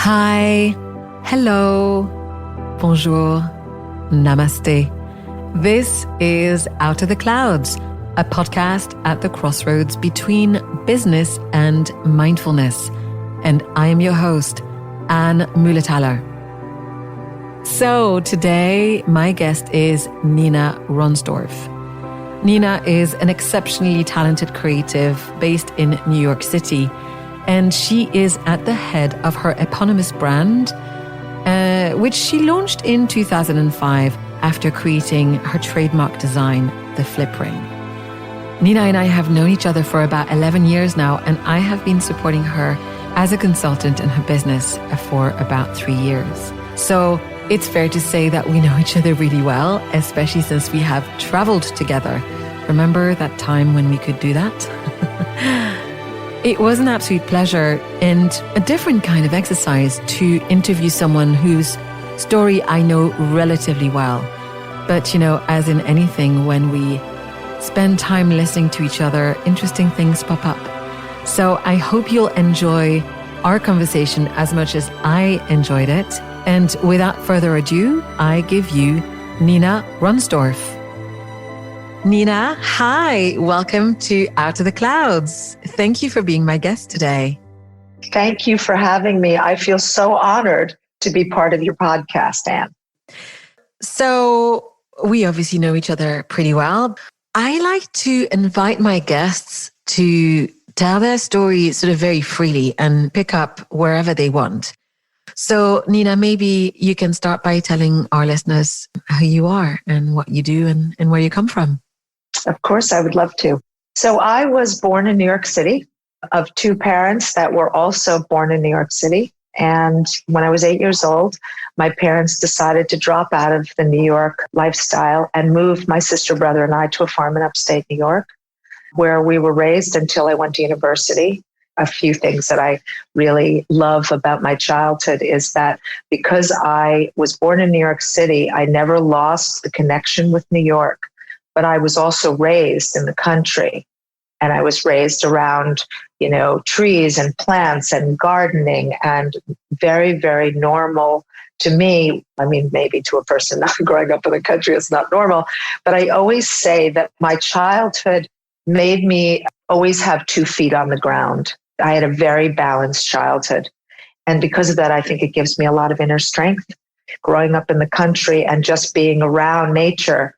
Hi, hello, bonjour, namaste. This is Out of the Clouds, a podcast at the crossroads between business and mindfulness. And I am your host, Anne Muhlethaler. So today, my guest is Nina Runsdorf. Nina is an exceptionally talented creative based in New York City, and she is at the head of her eponymous brand, which she launched in 2005 after creating her trademark design, the flip ring. Nina and I have known each other for about 11 years now, and I have been supporting her as a consultant in her business for about 3 years. So it's fair to say that we know each other really well, especially since we have traveled together. Remember that time when we could do that? It was an absolute pleasure and a different kind of exercise to interview someone whose story I know relatively well. But, as in anything, when we spend time listening to each other, interesting things pop up. So I hope you'll enjoy our conversation as much as I enjoyed it. And without further ado, I give you Nina Runsdorf. Nina, hi. Welcome to Out of the Clouds. Thank you for being my guest today. Thank you for having me. I feel so honored to be part of your podcast, Anne. So we obviously know each other pretty well. I like to invite my guests to tell their story sort of very freely and pick up wherever they want. So Nina, maybe you can start by telling our listeners who you are and what you do and where you come from. Of course, I would love to. So I was born in New York City of two parents that were also born in New York City. And when I was 8 years old, my parents decided to drop out of the New York lifestyle and moved my sister, brother, and I to a farm in upstate New York, where we were raised until I went to university. A few things that I really love about my childhood is that because I was born in New York City, I never lost the connection with New York. But I was also raised in the country, and I was raised around, trees and plants and gardening, and very, very normal to me. I mean, maybe to a person not growing up in the country, it's not normal. But I always say that my childhood made me always have 2 feet on the ground. I had a very balanced childhood. And because of that, I think it gives me a lot of inner strength. Growing up in the country and just being around nature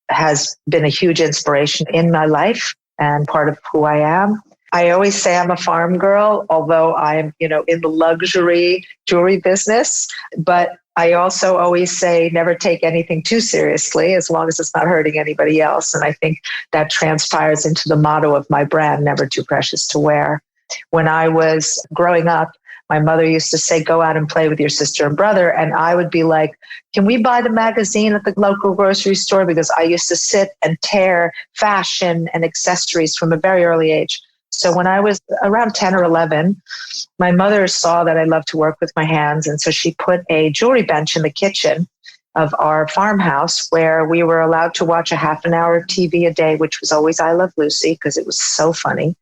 has been a huge inspiration in my life and part of who I am. I always say I'm a farm girl, although I'm, in the luxury jewelry business. But I also always say never take anything too seriously as long as it's not hurting anybody else. And I think that transpires into the motto of my brand, never too precious to wear. When I was growing up, my mother used to say, go out and play with your sister and brother. And I would be like, can we buy the magazine at the local grocery store? Because I used to sit and tear fashion and accessories from a very early age. So when I was around 10 or 11, my mother saw that I loved to work with my hands. And so she put a jewelry bench in the kitchen of our farmhouse where we were allowed to watch a half an hour of TV a day, which was always I Love Lucy because it was so funny.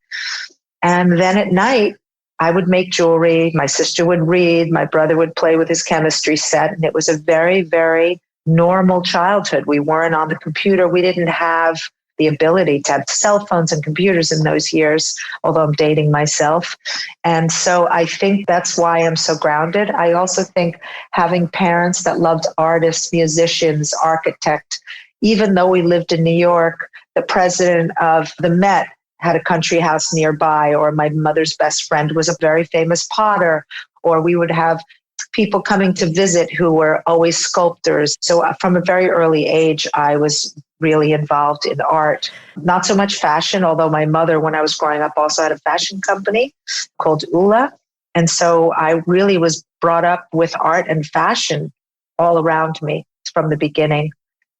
And then at night, I would make jewelry, my sister would read, my brother would play with his chemistry set, and it was a very, very normal childhood. We weren't on the computer. We didn't have the ability to have cell phones and computers in those years, although I'm dating myself. And so I think that's why I'm so grounded. I also think having parents that loved artists, musicians, architect, even though we lived in New York, the president of the Met had a country house nearby, or my mother's best friend was a very famous potter, or we would have people coming to visit who were always sculptors. So from a very early age, I was really involved in art. Not so much fashion, although my mother, when I was growing up, also had a fashion company called Ula. And so I really was brought up with art and fashion all around me from the beginning.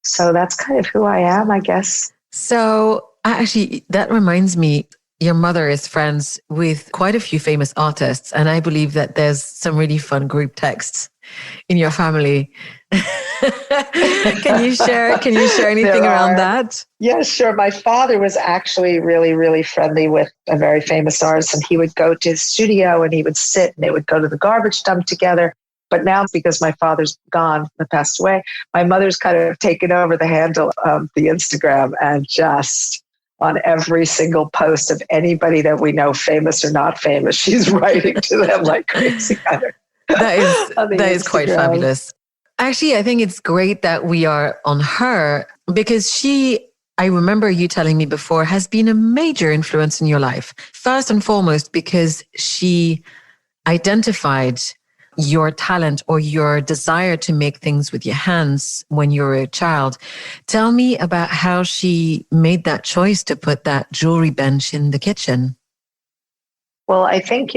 So that's kind of who I am, I guess. So actually, that reminds me, your mother is friends with quite a few famous artists, and I believe that there's some really fun group texts in your family. Can you share anything around that? Yeah, sure. My father was actually really, really friendly with a very famous artist, and he would go to his studio and he would sit and they would go to the garbage dump together. But now, because my father's gone, passed away, my mother's kind of taken over the handle of the Instagram, and just on every single post of anybody that we know, famous or not famous, she's writing to them like crazy. That is quite fabulous. Actually, I think it's great that we are on her, because I remember you telling me before, has been a major influence in your life. First and foremost, because she identified your talent or your desire to make things with your hands when you were a child. Tell me about how she made that choice to put that jewelry bench in the kitchen. Well, I think,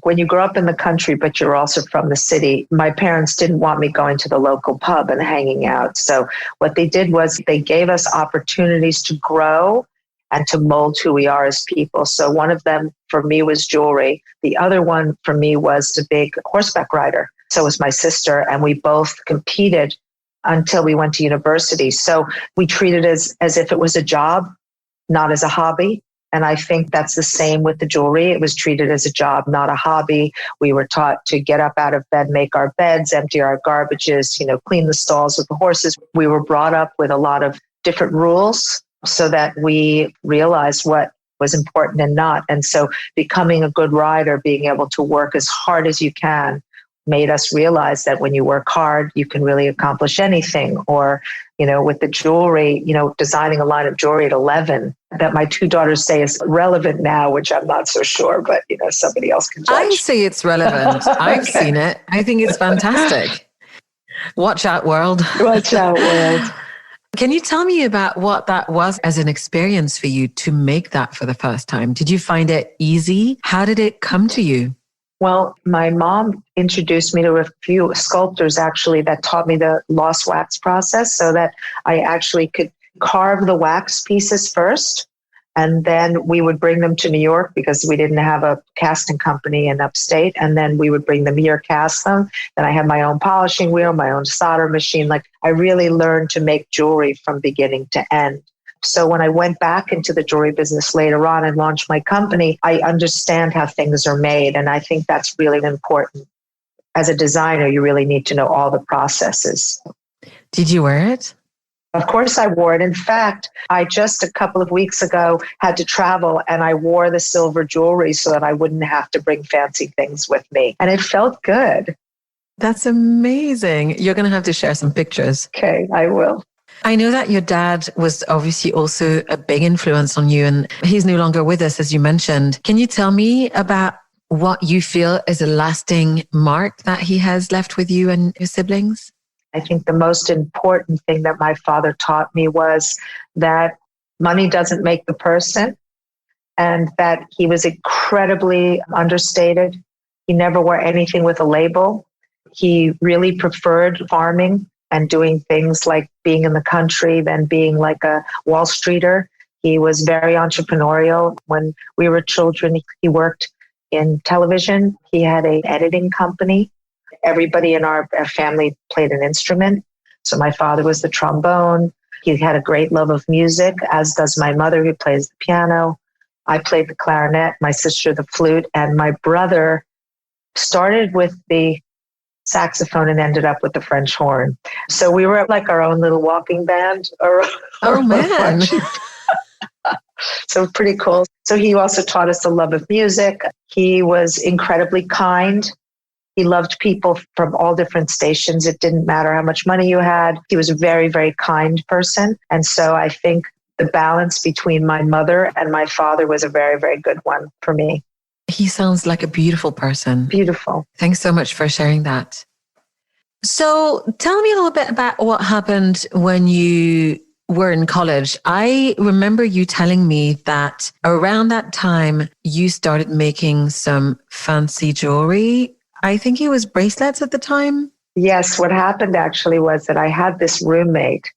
when you grow up in the country, but you're also from the city, my parents didn't want me going to the local pub and hanging out. So what they did was they gave us opportunities to grow and to mold who we are as people. So one of them for me was jewelry. The other one for me was a big horseback rider. So was my sister, and we both competed until we went to university. So we treated it as if it was a job, not as a hobby. And I think that's the same with the jewelry. It was treated as a job, not a hobby. We were taught to get up out of bed, make our beds, empty our garbages, clean the stalls with the horses. We were brought up with a lot of different rules so that we realized what was important and not. And so becoming a good rider, being able to work as hard as you can, made us realize that when you work hard, you can really accomplish anything. Or, with the jewelry, designing a line of jewelry at 11 that my two daughters say is relevant now, which I'm not so sure, but, somebody else can judge. I say it's relevant. I've seen it. I think it's fantastic. Watch out, world. Watch out, world. Can you tell me about what that was as an experience for you to make that for the first time? Did you find it easy? How did it come to you? Well, my mom introduced me to a few sculptors actually that taught me the lost wax process so that I actually could carve the wax pieces first. And then we would bring them to New York because we didn't have a casting company in upstate. And then we would bring them here, cast them. Then I had my own polishing wheel, my own solder machine. Like I really learned to make jewelry from beginning to end. So when I went back into the jewelry business later on and launched my company, I understand how things are made. And I think that's really important. As a designer, you really need to know all the processes. Did you wear it? Of course I wore it. In fact, I just a couple of weeks ago had to travel and I wore the silver jewelry so that I wouldn't have to bring fancy things with me. And it felt good. That's amazing. You're going to have to share some pictures. Okay, I will. I know that your dad was obviously also a big influence on you, and he's no longer with us, as you mentioned. Can you tell me about what you feel is a lasting mark that he has left with you and your siblings? I think the most important thing that my father taught me was that money doesn't make the person, and that he was incredibly understated. He never wore anything with a label. He really preferred farming and doing things like being in the country than being like a Wall Streeter. He was very entrepreneurial. When we were children, he worked in television. He had an editing company. Everybody in our family played an instrument. So my father was the trombone. He had a great love of music, as does my mother, who plays the piano. I played the clarinet, my sister the flute, and my brother started with the saxophone and ended up with the French horn. So we were like our own little walking band. Oh, man. So pretty cool. So he also taught us the love of music. He was incredibly kind. He loved people from all different stations. It didn't matter how much money you had. He was a very, very kind person. And so I think the balance between my mother and my father was a very, very good one for me. He sounds like a beautiful person. Beautiful. Thanks so much for sharing that. So tell me a little bit about what happened when you were in college. I remember you telling me that around that time, you started making some fancy jewelry. I think it was bracelets at the time. Yes, what happened actually was that I had this roommate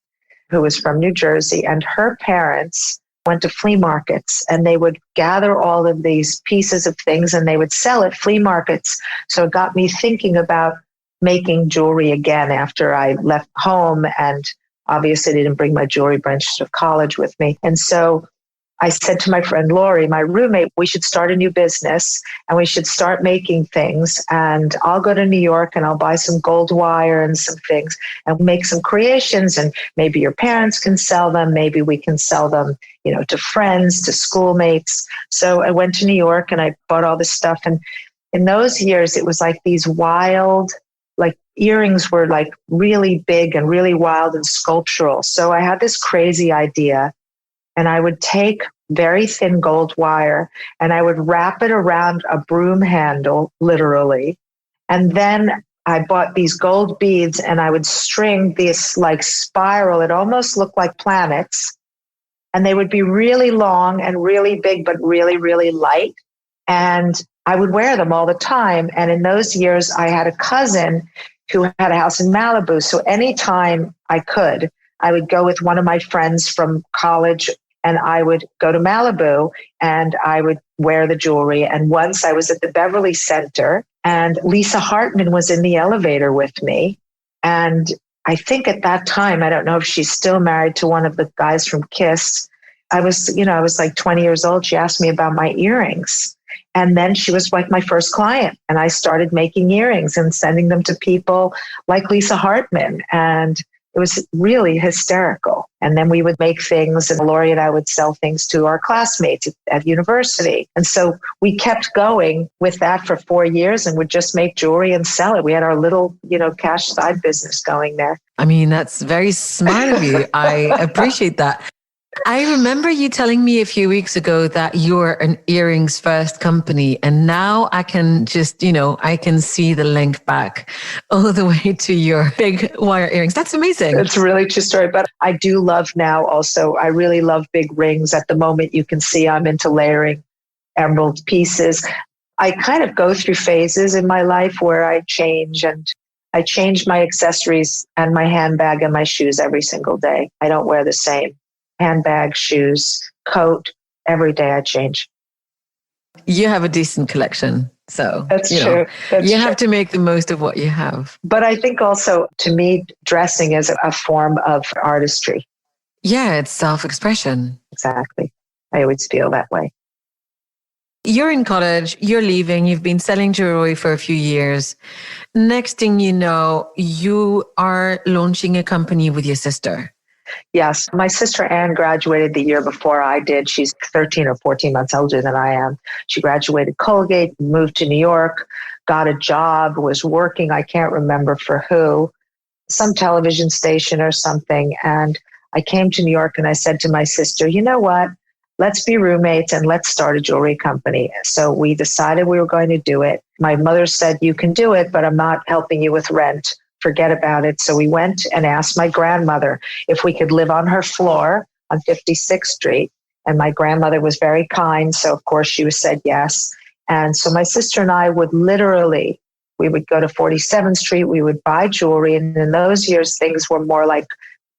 who was from New Jersey, and her parents went to flea markets and they would gather all of these pieces of things and they would sell at flea markets. So it got me thinking about making jewelry again after I left home, and obviously didn't bring my jewelry branch to college with me. And so I said to my friend Lori, my roommate, we should start a new business and we should start making things. And I'll go to New York and I'll buy some gold wire and some things and make some creations. And maybe your parents can sell them. Maybe we can sell them, to friends, to schoolmates. So I went to New York and I bought all this stuff. And in those years, it was like these wild, like earrings were like really big and really wild and sculptural. So I had this crazy idea. And I would take very thin gold wire and I would wrap it around a broom handle, literally. And then I bought these gold beads and I would string this like spiral. It almost looked like planets. And they would be really long and really big, but really, really light. And I would wear them all the time. And in those years, I had a cousin who had a house in Malibu. So anytime I could, I would go with one of my friends from college and I would go to Malibu and I would wear the jewelry. And once I was at the Beverly Center and Lisa Hartman was in the elevator with me. And I think at that time, I don't know if she's still married to one of the guys from Kiss. I was like 20 years old. She asked me about my earrings. And then she was like my first client. And I started making earrings and sending them to people like Lisa Hartman. And it was really hysterical. And then we would make things and Lori and I would sell things to our classmates at university. And so we kept going with that for 4 years and would just make jewelry and sell it. We had our little, cash side business going there. I mean, that's very smart of you. I appreciate that. I remember you telling me a few weeks ago that you're an earrings first company. And now I can just, I can see the link back all the way to your big wire earrings. That's amazing. It's really true story. But I do love now also, I really love big rings. At the moment, you can see I'm into layering emerald pieces. I kind of go through phases in my life where I change, and I change my accessories and my handbag and my shoes every single day. I don't wear the same. Handbag, shoes, coat, every day I change. You have a decent collection. So that's true. You have to make the most of what you have. But I think also, to me, dressing is a form of artistry. Yeah, it's self-expression. Exactly. I always feel that way. You're in college, you're leaving, you've been selling jewelry for a few years. Next thing you know, you are launching a company with your sister. Yes. My sister Anne graduated the year before I did. She's 13 or 14 months older than I am. She graduated Colgate, moved to New York, got a job, was working, I can't remember for who, some television station or something. And I came to New York and I said to my sister, you know what? Let's be roommates and let's start a jewelry company. So we decided we were going to do it. My mother said, you can do it, but I'm not helping you with rent. Forget about it. So we went and asked my grandmother if we could live on her floor on 56th Street. And my grandmother was very kind. So of course she said yes. And so my sister and I would literally, we would go to 47th Street. We would buy jewelry. And in those years, things were more like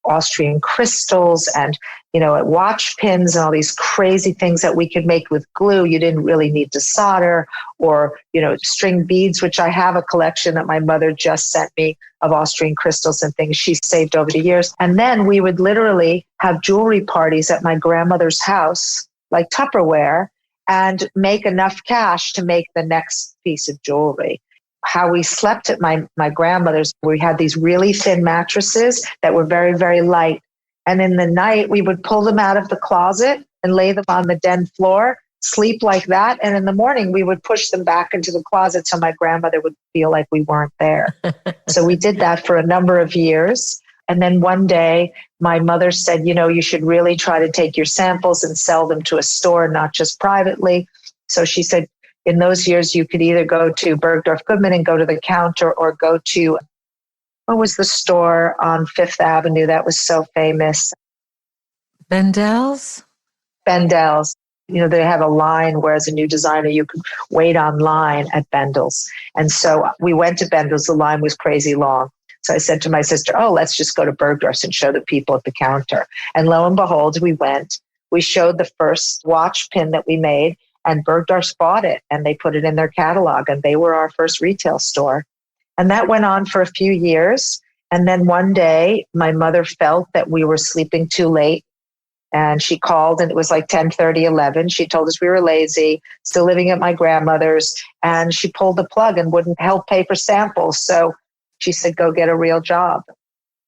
Austrian crystals and, watch pins and all these crazy things that we could make with glue. You didn't really need to solder, or, string beads, which I have a collection that my mother just sent me of Austrian crystals and things she saved over the years. And then we would literally have jewelry parties at my grandmother's house, like Tupperware, and make enough cash to make the next piece of jewelry. How we slept at my grandmother's, we had these really thin mattresses that were very, very light. And in the night, we would pull them out of the closet and lay them on the den floor, sleep like that. And in the morning, we would push them back into the closet so my grandmother would feel like we weren't there. So we did that for a number of years. And then one day, my mother said, you should really try to take your samples and sell them to a store, not just privately. So she said, in those years, you could either go to Bergdorf Goodman and go to the counter, or go to, what was the store on Fifth Avenue that was so famous? Bendel's? Bendel's. They have a line where as a new designer, you could wait online at Bendel's. And so we went to Bendel's. The line was crazy long. So I said to my sister, let's just go to Bergdorf's and show the people at the counter. And lo and behold, we went. We showed the first watch pin that we made. And Bergdorf's bought it and they put it in their catalog, and they were our first retail store. And that went on for a few years. And then one day, my mother felt that we were sleeping too late. And she called, and it was like 10:30, 11. She told us we were lazy, still living at my grandmother's. And she pulled the plug and wouldn't help pay for samples. So she said, go get a real job.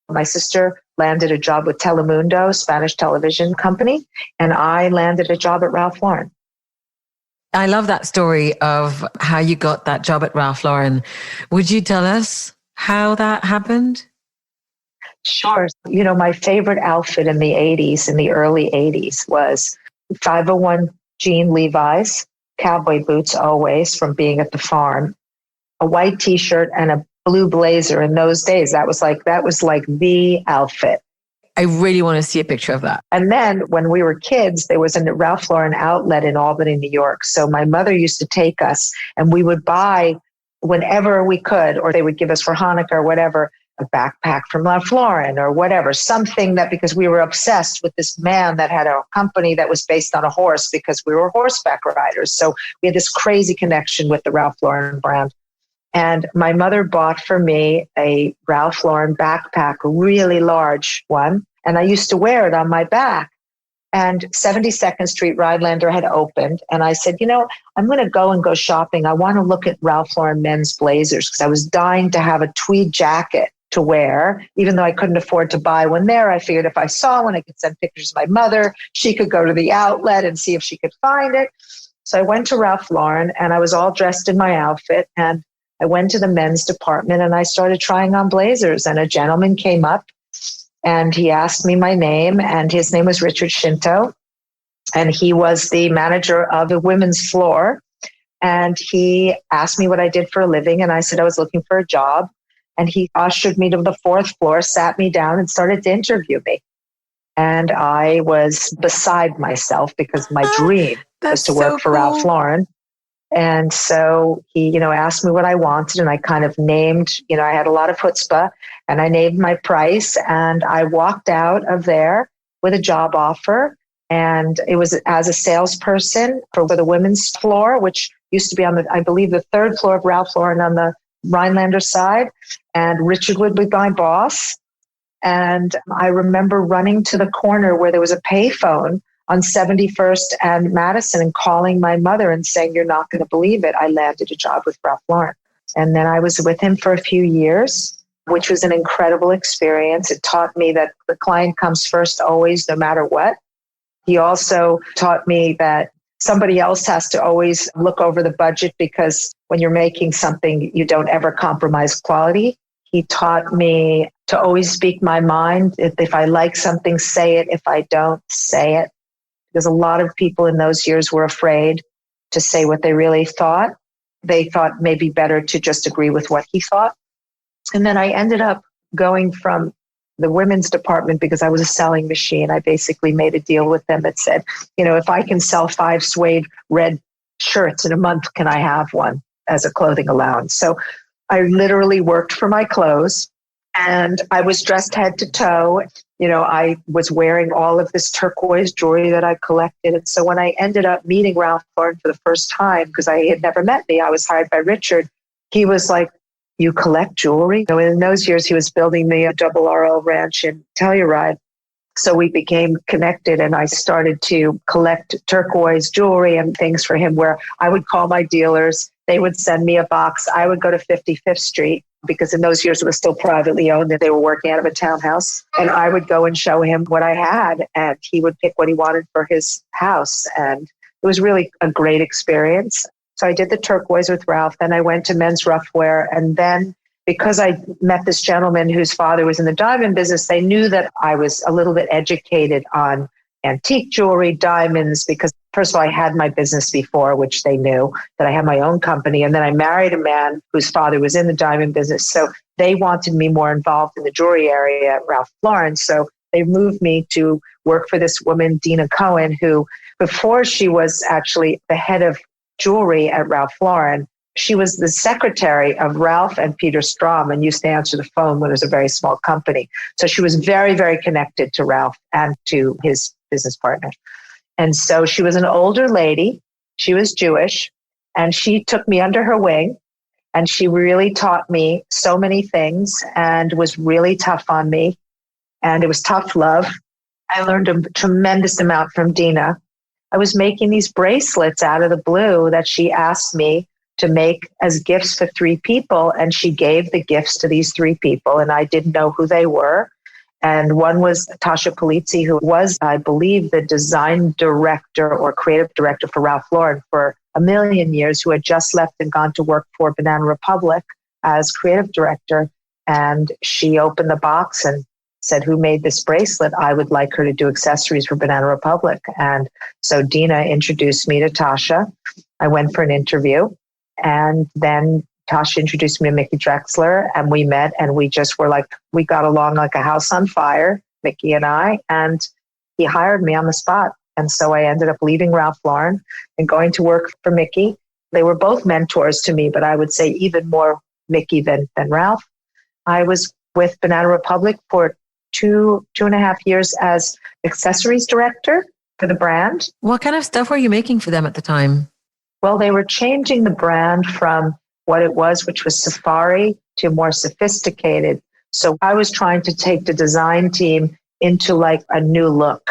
My sister landed a job with Telemundo, Spanish television company. And I landed a job at Ralph Lauren. I love that story of how you got that job at Ralph Lauren. Would you tell us how that happened? Sure. You know, my favorite outfit in the 80s, in the early 80s, was 501 jean Levi's, cowboy boots always from being at the farm, a white t-shirt and a blue blazer. In those days, that was like the outfit. I really want to see a picture of that. And then when we were kids, there was a Ralph Lauren outlet in Albany, New York. So my mother used to take us, and we would buy whenever we could, or they would give us for Hanukkah or whatever, a backpack from Ralph Lauren or whatever, something that, because we were obsessed with this man that had a company that was based on a horse because we were horseback riders. So we had this crazy connection with the Ralph Lauren brand. And my mother bought for me a Ralph Lauren backpack, a really large one. And I used to wear it on my back. And 72nd Street Rhinelander had opened. And I said, you know, I'm going to go shopping. I want to look at Ralph Lauren men's blazers because I was dying to have a tweed jacket to wear, even though I couldn't afford to buy one there. I figured if I saw one, I could send pictures to my mother. She could go to the outlet and see if she could find it. So I went to Ralph Lauren and I was all dressed in my outfit. And I went to the men's department and I started trying on blazers. And a gentleman came up and he asked me my name, and his name was Richard Shinto. And he was the manager of the women's floor. And he asked me what I did for a living. And I said I was looking for a job. And he ushered me to the fourth floor, sat me down, and started to interview me. And I was beside myself because my dream was to work for Ralph Lauren. And so he, asked me what I wanted, and I kind of named, I had a lot of chutzpah, and I named my price, and I walked out of there with a job offer. And it was as a salesperson for the women's floor, which used to be on I believe, the third floor of Ralph Lauren on the Rhinelander side. And Richard would be my boss. And I remember running to the corner where there was a payphone on 71st and Madison and calling my mother and saying, you're not going to believe it, I landed a job with Ralph Lauren. And then I was with him for a few years, which was an incredible experience. It taught me that the client comes first always, no matter what. He also taught me that somebody else has to always look over the budget, because when you're making something, you don't ever compromise quality. He taught me to always speak my mind. If I like something, say it. If I don't, say it. Because a lot of people in those years were afraid to say what they really thought. They thought maybe better to just agree with what he thought. And then I ended up going from the women's department because I was a selling machine. I basically made a deal with them that said, if I can sell 5 suede red shirts in a month, can I have one as a clothing allowance? So I literally worked for my clothes, and I was dressed head to toe. I was wearing all of this turquoise jewelry that I collected. And so when I ended up meeting Ralph Lauren for the first time, because he had never met me, I was hired by Richard. He was like, you collect jewelry? In those years, he was building the Double RL Ranch in Telluride. So we became connected, and I started to collect turquoise jewelry and things for him, where I would call my dealers. They would send me a box. I would go to 55th Street, because in those years it was still privately owned and they were working out of a townhouse. And I would go and show him what I had, and he would pick what he wanted for his house. And it was really a great experience. So I did the turquoise with Ralph. Then I went to men's roughwear. And then because I met this gentleman whose father was in the diamond business, they knew that I was a little bit educated on antique jewelry, diamonds, because first of all, I had my business before, which they knew that I had my own company. And then I married a man whose father was in the diamond business. So they wanted me more involved in the jewelry area at Ralph Lauren. So they moved me to work for this woman, Dina Cohen, who before she was actually the head of jewelry at Ralph Lauren, she was the secretary of Ralph and Peter Strom and used to answer the phone when it was a very small company. So she was very, very connected to Ralph and to his business partner. And so she was an older lady. She was Jewish, and she took me under her wing. And she really taught me so many things and was really tough on me. And it was tough love. I learned a tremendous amount from Dina. I was making these bracelets out of the blue that she asked me to make as gifts for 3 people. And she gave the gifts to these 3 people, and I didn't know who they were. And one was Tasha Polizzi, who was, I believe, the design director or creative director for Ralph Lauren for a million years, who had just left and gone to work for Banana Republic as creative director. And she opened the box and said, who made this bracelet? I would like her to do accessories for Banana Republic. And so Dina introduced me to Tasha. I went for an interview, and then Tasha introduced me to Mickey Drexler, and we met, and we just were like, we got along like a house on fire, Mickey and I, and he hired me on the spot. And so I ended up leaving Ralph Lauren and going to work for Mickey. They were both mentors to me, but I would say even more Mickey than Ralph. I was with Banana Republic for two and a half years as accessories director for the brand. What kind of stuff were you making for them at the time? Well, they were changing the brand from what it was, which was safari, to more sophisticated. So I was trying to take the design team into like a new look.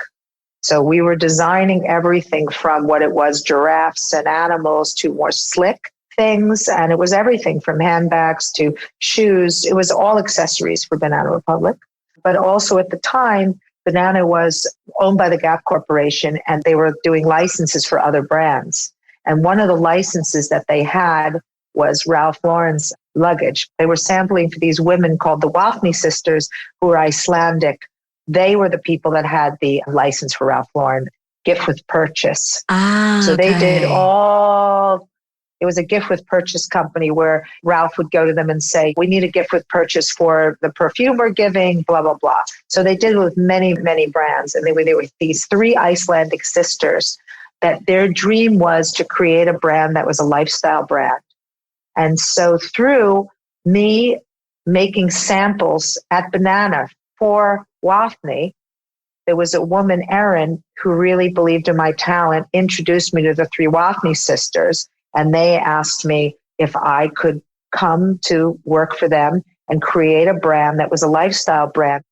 So we were designing everything from what it was, giraffes and animals, to more slick things. And it was everything from handbags to shoes. It was all accessories for Banana Republic. But also at the time, Banana was owned by the Gap Corporation, and they were doing licenses for other brands. And one of the licenses that they had was Ralph Lauren's luggage. They were sampling for these women called the Wafney sisters, who were Icelandic. They were the people that had the license for Ralph Lauren, gift with purchase. So they did all, it was a gift with purchase company where Ralph would go to them and say, we need a gift with purchase for the perfume we're giving, blah, blah, blah. So they did it with many, many brands. And they were these 3 Icelandic sisters that their dream was to create a brand that was a lifestyle brand. And so through me making samples at Banana for Wafney, there was a woman, Erin, who really believed in my talent, introduced me to the 3 Wafney sisters, and they asked me if I could come to work for them and create a brand that was a lifestyle brand.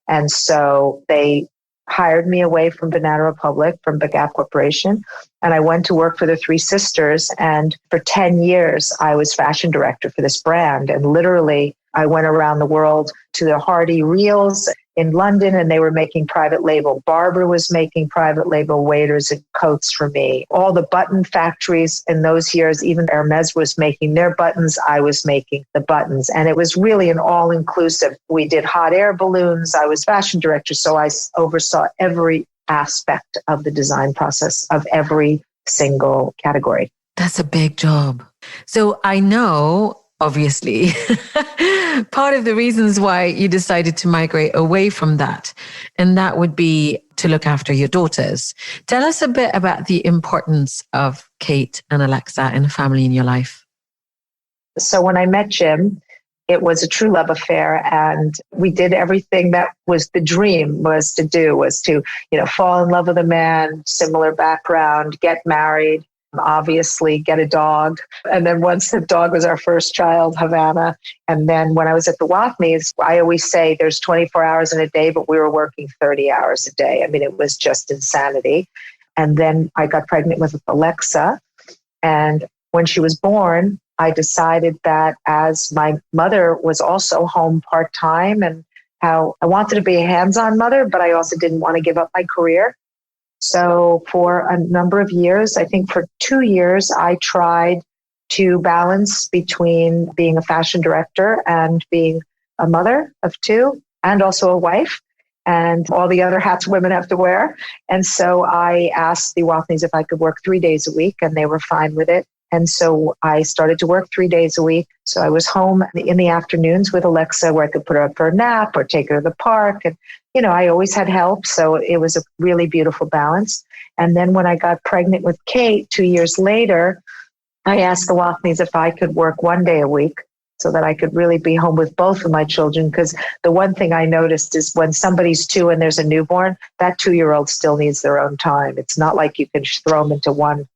And so they hired me away from Banana Republic, from the Gap Corporation, and I went to work for the 3 sisters. And for 10 years, I was fashion director for this brand. And literally, I went around the world to the Hardy Reels in London, and they were making private label. Barbara was making private label waders and coats for me. All the button factories in those years, even Hermes was making their buttons. I was making the buttons. And it was really an all-inclusive. We did hot air balloons. I was fashion director, so I oversaw every aspect of the design process of every single category. That's a big job. So I know, obviously, part of the reasons why you decided to migrate away from that, and that would be to look after your daughters. Tell us a bit about the importance of Kate and Alexa and family in your life. So when I met Jim, it was a true love affair, and we did everything that was the dream was to, fall in love with a man, similar background, get married, obviously get a dog. And then once the dog was our first child, Havana. And then when I was at the Wafneys, I always say there's 24 hours in a day, but we were working 30 hours a day. I mean, it was just insanity. And then I got pregnant with Alexa. And when she was born, I decided that as my mother was also home part-time, and how I wanted to be a hands-on mother, but I also didn't want to give up my career. So for a number of years, I think for 2 years, I tried to balance between being a fashion director and being a mother of 2, and also a wife, and all the other hats women have to wear. And so I asked the Wafneys if I could work 3 days a week, and they were fine with it. And so I started to work 3 days a week. So I was home in the afternoons with Alexa, where I could put her up for a nap or take her to the park. And, I always had help. So it was a really beautiful balance. And then when I got pregnant with Kate 2 years later, I asked the Wafneys if I could work 1 day a week so that I could really be home with both of my children. Because the one thing I noticed is when somebody's 2 and there's a newborn, that 2-year-old still needs their own time. It's not like you can throw them into one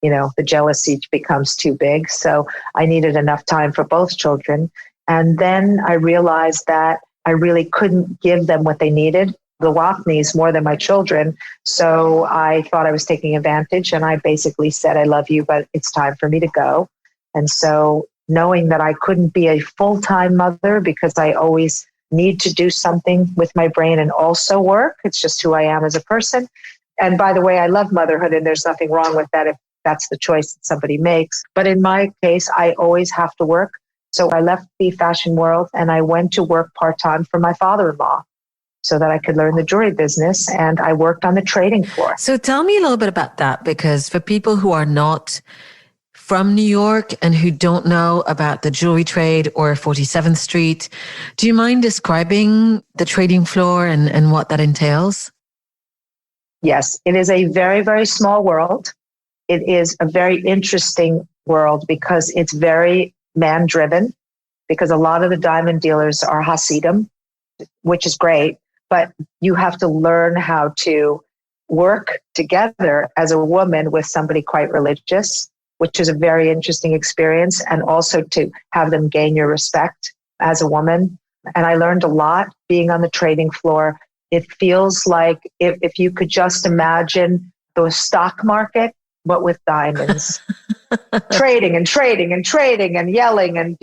the jealousy becomes too big. So I needed enough time for both children. And then I realized that I really couldn't give them what they needed, the Wathneys, more than my children. So I thought I was taking advantage. And I basically said, I love you, but it's time for me to go. And so knowing that I couldn't be a full-time mother because I always need to do something with my brain and also work. It's just who I am as a person. And by the way, I love motherhood and there's nothing wrong with that if that's the choice that somebody makes. But in my case, I always have to work. So I left the fashion world and I went to work part-time for my father-in-law so that I could learn the jewelry business, and I worked on the trading floor. So tell me a little bit about that, because for people who are not from New York and who don't know about the jewelry trade or 47th Street, do you mind describing the trading floor and what that entails? Yes, it is a very, very small world. It is a very interesting world because it's very man-driven, because a lot of the diamond dealers are Hasidim, which is great, but you have to learn how to work together as a woman with somebody quite religious, which is a very interesting experience, and also to have them gain your respect as a woman. And I learned a lot being on the trading floor. It feels like if you could just imagine the stock market, but with diamonds. Trading and trading and trading and yelling and,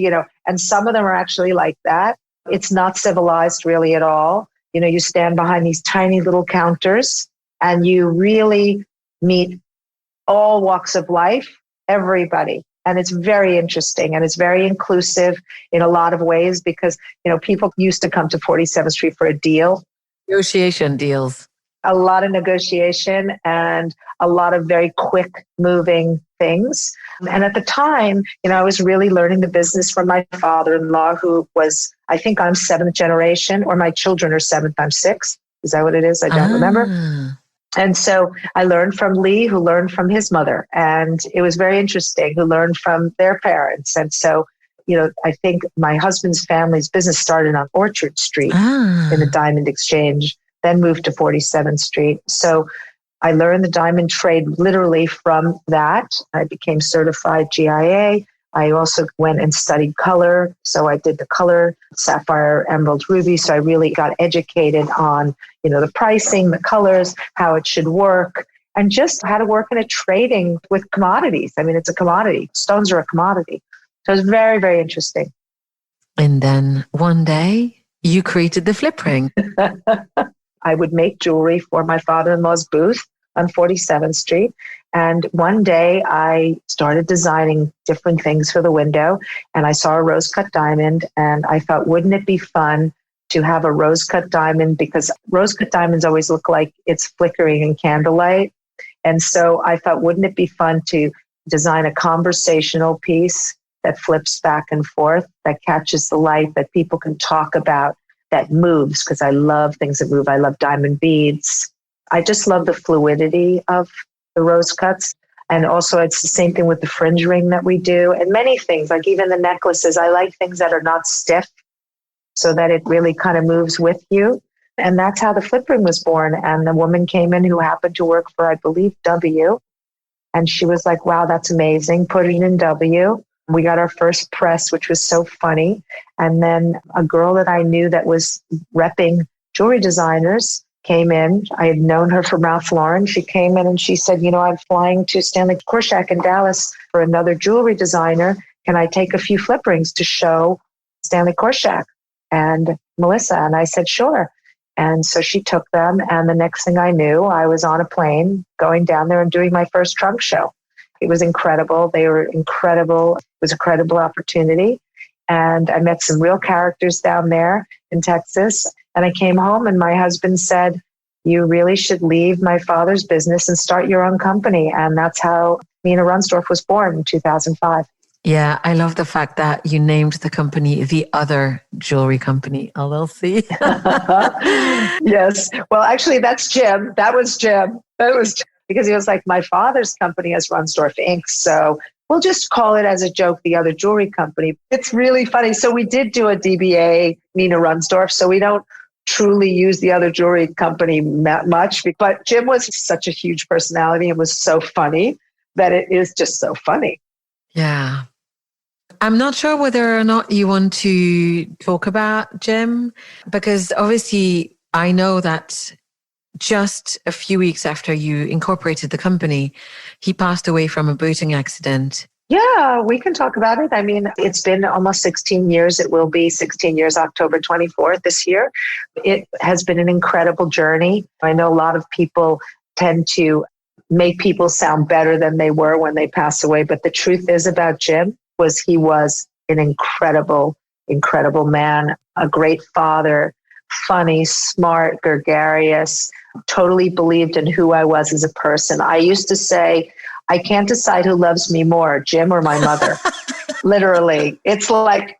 and some of them are actually like that. It's not civilized really at all. You stand behind these tiny little counters and you really meet all walks of life, everybody. And it's very interesting and it's very inclusive in a lot of ways because, people used to come to 47th Street for a deal. Negotiation deals. A lot of negotiation and a lot of very quick moving things. And at the time, I was really learning the business from my father-in-law, who was, I think I'm 7th generation, or my children are 7th, I'm 6th. Is that what it is? I don't remember. And so I learned from Lee, who learned from his mother. And it was very interesting, who learned from their parents. And so, I think my husband's family's business started on Orchard Street in the Diamond Exchange, then moved to 47th Street. So I learned the diamond trade literally from that. I became certified GIA. I also went and studied color. So I did the color, sapphire, emerald, ruby. So I really got educated on, the pricing, the colors, how it should work, and just how to work in a trading with commodities. I mean, it's a commodity. Stones are a commodity. So it was very, very interesting. And then one day you created the flip ring. I would make jewelry for my father-in-law's booth on 47th Street. And one day I started designing different things for the window, and I saw a rose-cut diamond, and I thought, wouldn't it be fun to have a rose-cut diamond, because rose-cut diamonds always look like it's flickering in candlelight. And so I thought, wouldn't it be fun to design a conversational piece that flips back and forth, that catches the light, that people can talk about, that moves, because I love things that move. I love diamond beads. I just love the fluidity of the rose cuts. And also it's the same thing with the fringe ring that we do, and many things, like even the necklaces. I like things that are not stiff so that it really kind of moves with you. And that's how the flip ring was born. And the woman came in who happened to work for, I believe, W. And she was like, wow, that's amazing. Put it in W. We got our first press, which was so funny. And then a girl that I knew that was repping jewelry designers came in. I had known her from Ralph Lauren. She came in and she said, I'm flying to Stanley Korshak in Dallas for another jewelry designer. Can I take a few flip rings to show Stanley Korshak and Melissa? And I said, sure. And so she took them. And the next thing I knew, I was on a plane going down there and doing my first trunk show. It was incredible. They were incredible. It was a credible opportunity. And I met some real characters down there in Texas. And I came home and my husband said, you really should leave my father's business and start your own company. And that's how Nina Runsdorf was born in 2005. Yeah, I love the fact that you named the company The Other Jewelry Company, LLC. Yes. Well, actually, that's Jim. That was Jim. Because he was like, my father's company is Ronsdorff Inc. So we'll just call it as a joke, The Other Jewelry Company. It's really funny. So we did do a DBA, Nina Runsdorf. So we don't truly use The Other Jewelry Company much. But Jim was such a huge personality and was so funny that it is just so funny. Yeah. I'm not sure whether or not you want to talk about Jim, because obviously I know that just a few weeks after you incorporated the company, he passed away from a boating accident. Yeah, we can talk about it. I mean, it's been almost 16 years. It will be 16 years, October 24th this year. It has been an incredible journey. I know a lot of people tend to make people sound better than they were when they pass away. But the truth is about Jim was he was an incredible, incredible man, a great father, funny, smart, gregarious, totally believed in who I was as a person. I used to say, I can't decide who loves me more, Jim or my mother. Literally. It's like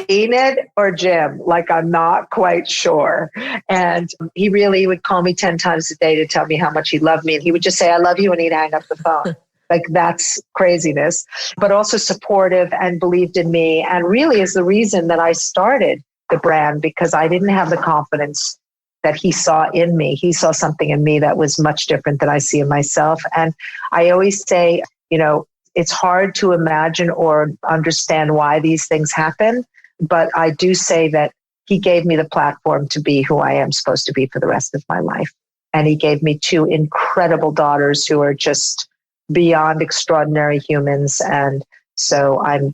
Enid or Jim. Like, I'm not quite sure. And he really would call me 10 times a day to tell me how much he loved me. And he would just say, I love you, and he'd hang up the phone. Like, that's craziness, but also supportive and believed in me. And really is the reason that I started the brand, because I didn't have the confidence that he saw in me. He saw something in me that was much different than I see in myself. And I always say, it's hard to imagine or understand why these things happen. But I do say that he gave me the platform to be who I am supposed to be for the rest of my life. And he gave me two incredible daughters who are just beyond extraordinary humans. And so I'm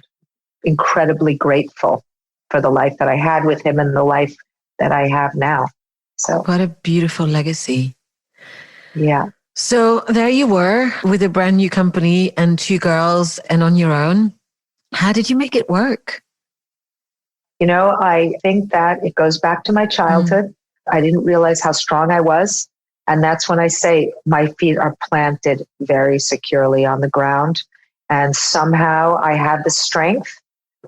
incredibly grateful for the life that I had with him and the life that I have now. So what a beautiful legacy. Yeah. So there you were with a brand new company and two girls and on your own. How did you make it work? I think that it goes back to my childhood. I didn't realize how strong I was. And that's when I say my feet are planted very securely on the ground. And somehow I had the strength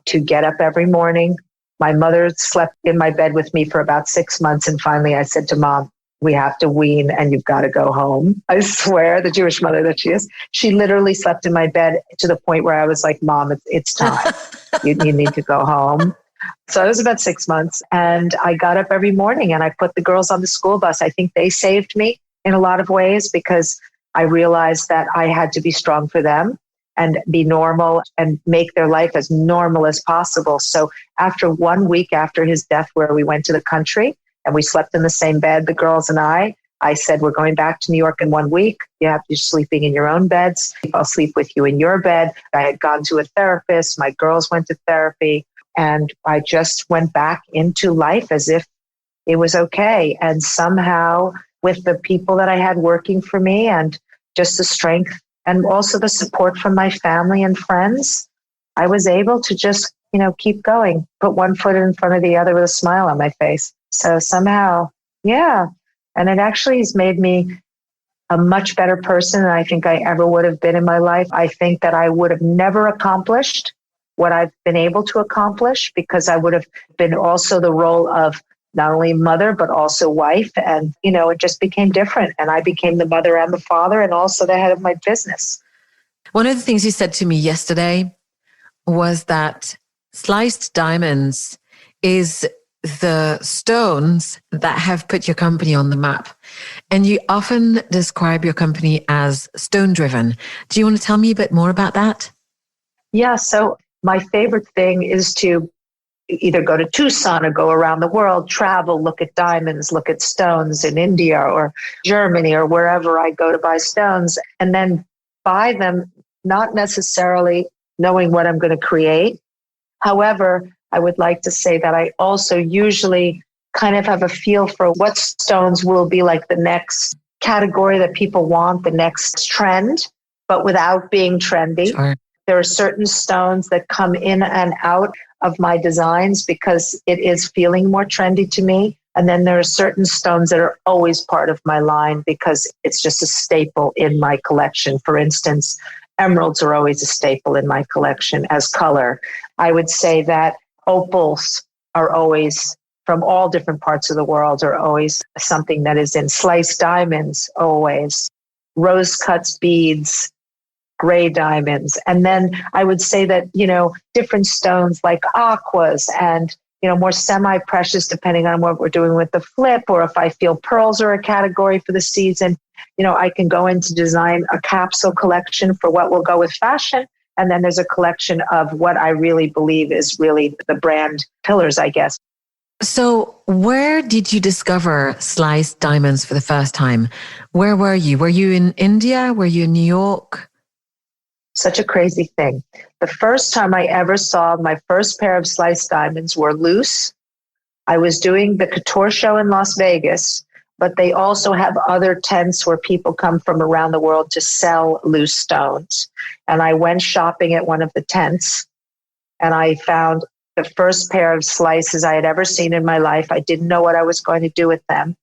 to get up every morning. My mother slept in my bed with me for about 6 months. And finally I said to Mom, we have to wean and you've got to go home. I swear, the Jewish mother that she is, she literally slept in my bed to the point where I was like, Mom, it's time. You need to go home. So it was about 6 months, and I got up every morning and I put the girls on the school bus. I think they saved me in a lot of ways, because I realized that I had to be strong for them and be normal and make their life as normal as possible. So after 1 week after his death, where we went to the country and we slept in the same bed, the girls and I said, we're going back to New York in 1 week. You have to be sleeping in your own beds. I'll sleep with you in your bed. I had gone to a therapist. My girls went to therapy. And I just went back into life as if it was okay. And somehow, with the people that I had working for me and just the strength and also the support from my family and friends, I was able to just, keep going, put one foot in front of the other with a smile on my face. So somehow, yeah. And it actually has made me a much better person than I think I ever would have been in my life. I think that I would have never accomplished what I've been able to accomplish, because I would have been also the role of not only mother, but also wife. And, it just became different. And I became the mother and the father and also the head of my business. One of the things you said to me yesterday was that sliced diamonds is the stones that have put your company on the map. And you often describe your company as stone driven. Do you want to tell me a bit more about that? Yeah. So my favorite thing is to either go to Tucson or go around the world, travel, look at diamonds, look at stones in India or Germany or wherever I go to buy stones, and then buy them, not necessarily knowing what I'm going to create. However, I would like to say that I also usually kind of have a feel for what stones will be like the next category that people want, the next trend, but without being trendy. Sure. There are certain stones that come in and out of my designs because it is feeling more trendy to me. And then there are certain stones that are always part of my line because it's just a staple in my collection. For instance, emeralds are always a staple in my collection as color. I would say that opals are always, from all different parts of the world, are always something that is in. Sliced diamonds, always. Rose cuts, beads, gray diamonds. And then I would say that, different stones like aquas and more semi-precious depending on what we're doing with the flip, or if I feel pearls are a category for the season, I can go in to design a capsule collection for what will go with fashion. And then there's a collection of what I really believe is really the brand pillars, I guess. So where did you discover sliced diamonds for the first time? Where were you? Were you in India? Were you in New York? Such a crazy thing. The first time I ever saw my first pair of sliced diamonds were loose. I was doing the couture show in Las Vegas, but they also have other tents where people come from around the world to sell loose stones. And I went shopping at one of the tents, and I found the first pair of slices I had ever seen in my life. I didn't know what I was going to do with them.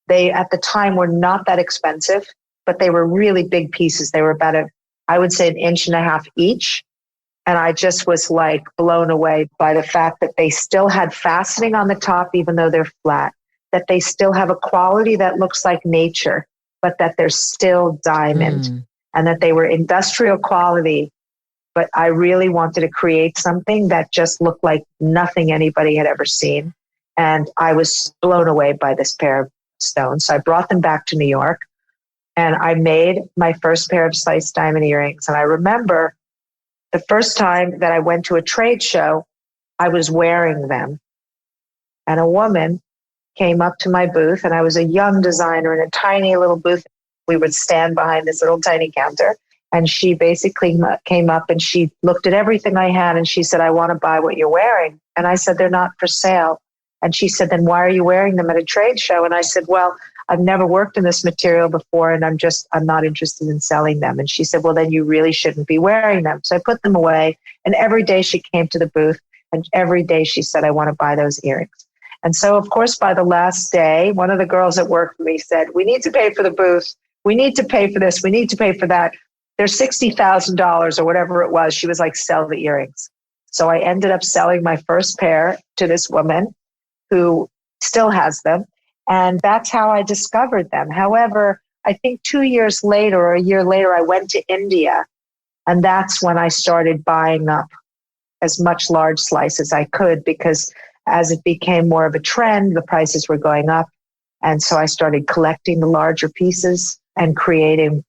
They, at the time, were not that expensive, but they were really big pieces. They were about I would say 1.5 inches each. And I just was like blown away by the fact that they still had fastening on the top, even though they're flat, that they still have a quality that looks like nature, but that they're still diamond, and that they were industrial quality. But I really wanted to create something that just looked like nothing anybody had ever seen. And I was blown away by this pair of stones. So I brought them back to New York, and I made my first pair of sliced diamond earrings. And I remember the first time that I went to a trade show, I was wearing them. And a woman came up to my booth, and I was a young designer in a tiny little booth. We would stand behind this little tiny counter. And she basically came up and she looked at everything I had, and she said, "I want to buy what you're wearing." And I said, "They're not for sale." And she said, "Then why are you wearing them at a trade show?" And I said, "Well, I've never worked in this material before, and I'm not interested in selling them." And she said, "Well, then you really shouldn't be wearing them." So I put them away. And every day she came to the booth, and every day she said, "I want to buy those earrings." And so, of course, by the last day, one of the girls that worked for me said, "We need to pay for the booth. We need to pay for this. We need to pay for that. They're $60,000 or whatever it was." She was like, "Sell the earrings." So I ended up selling my first pair to this woman who still has them. And that's how I discovered them. However, I think 2 years later or a year later, I went to India. And that's when I started buying up as much large slice as I could, because as it became more of a trend, the prices were going up. And so I started collecting the larger pieces and creating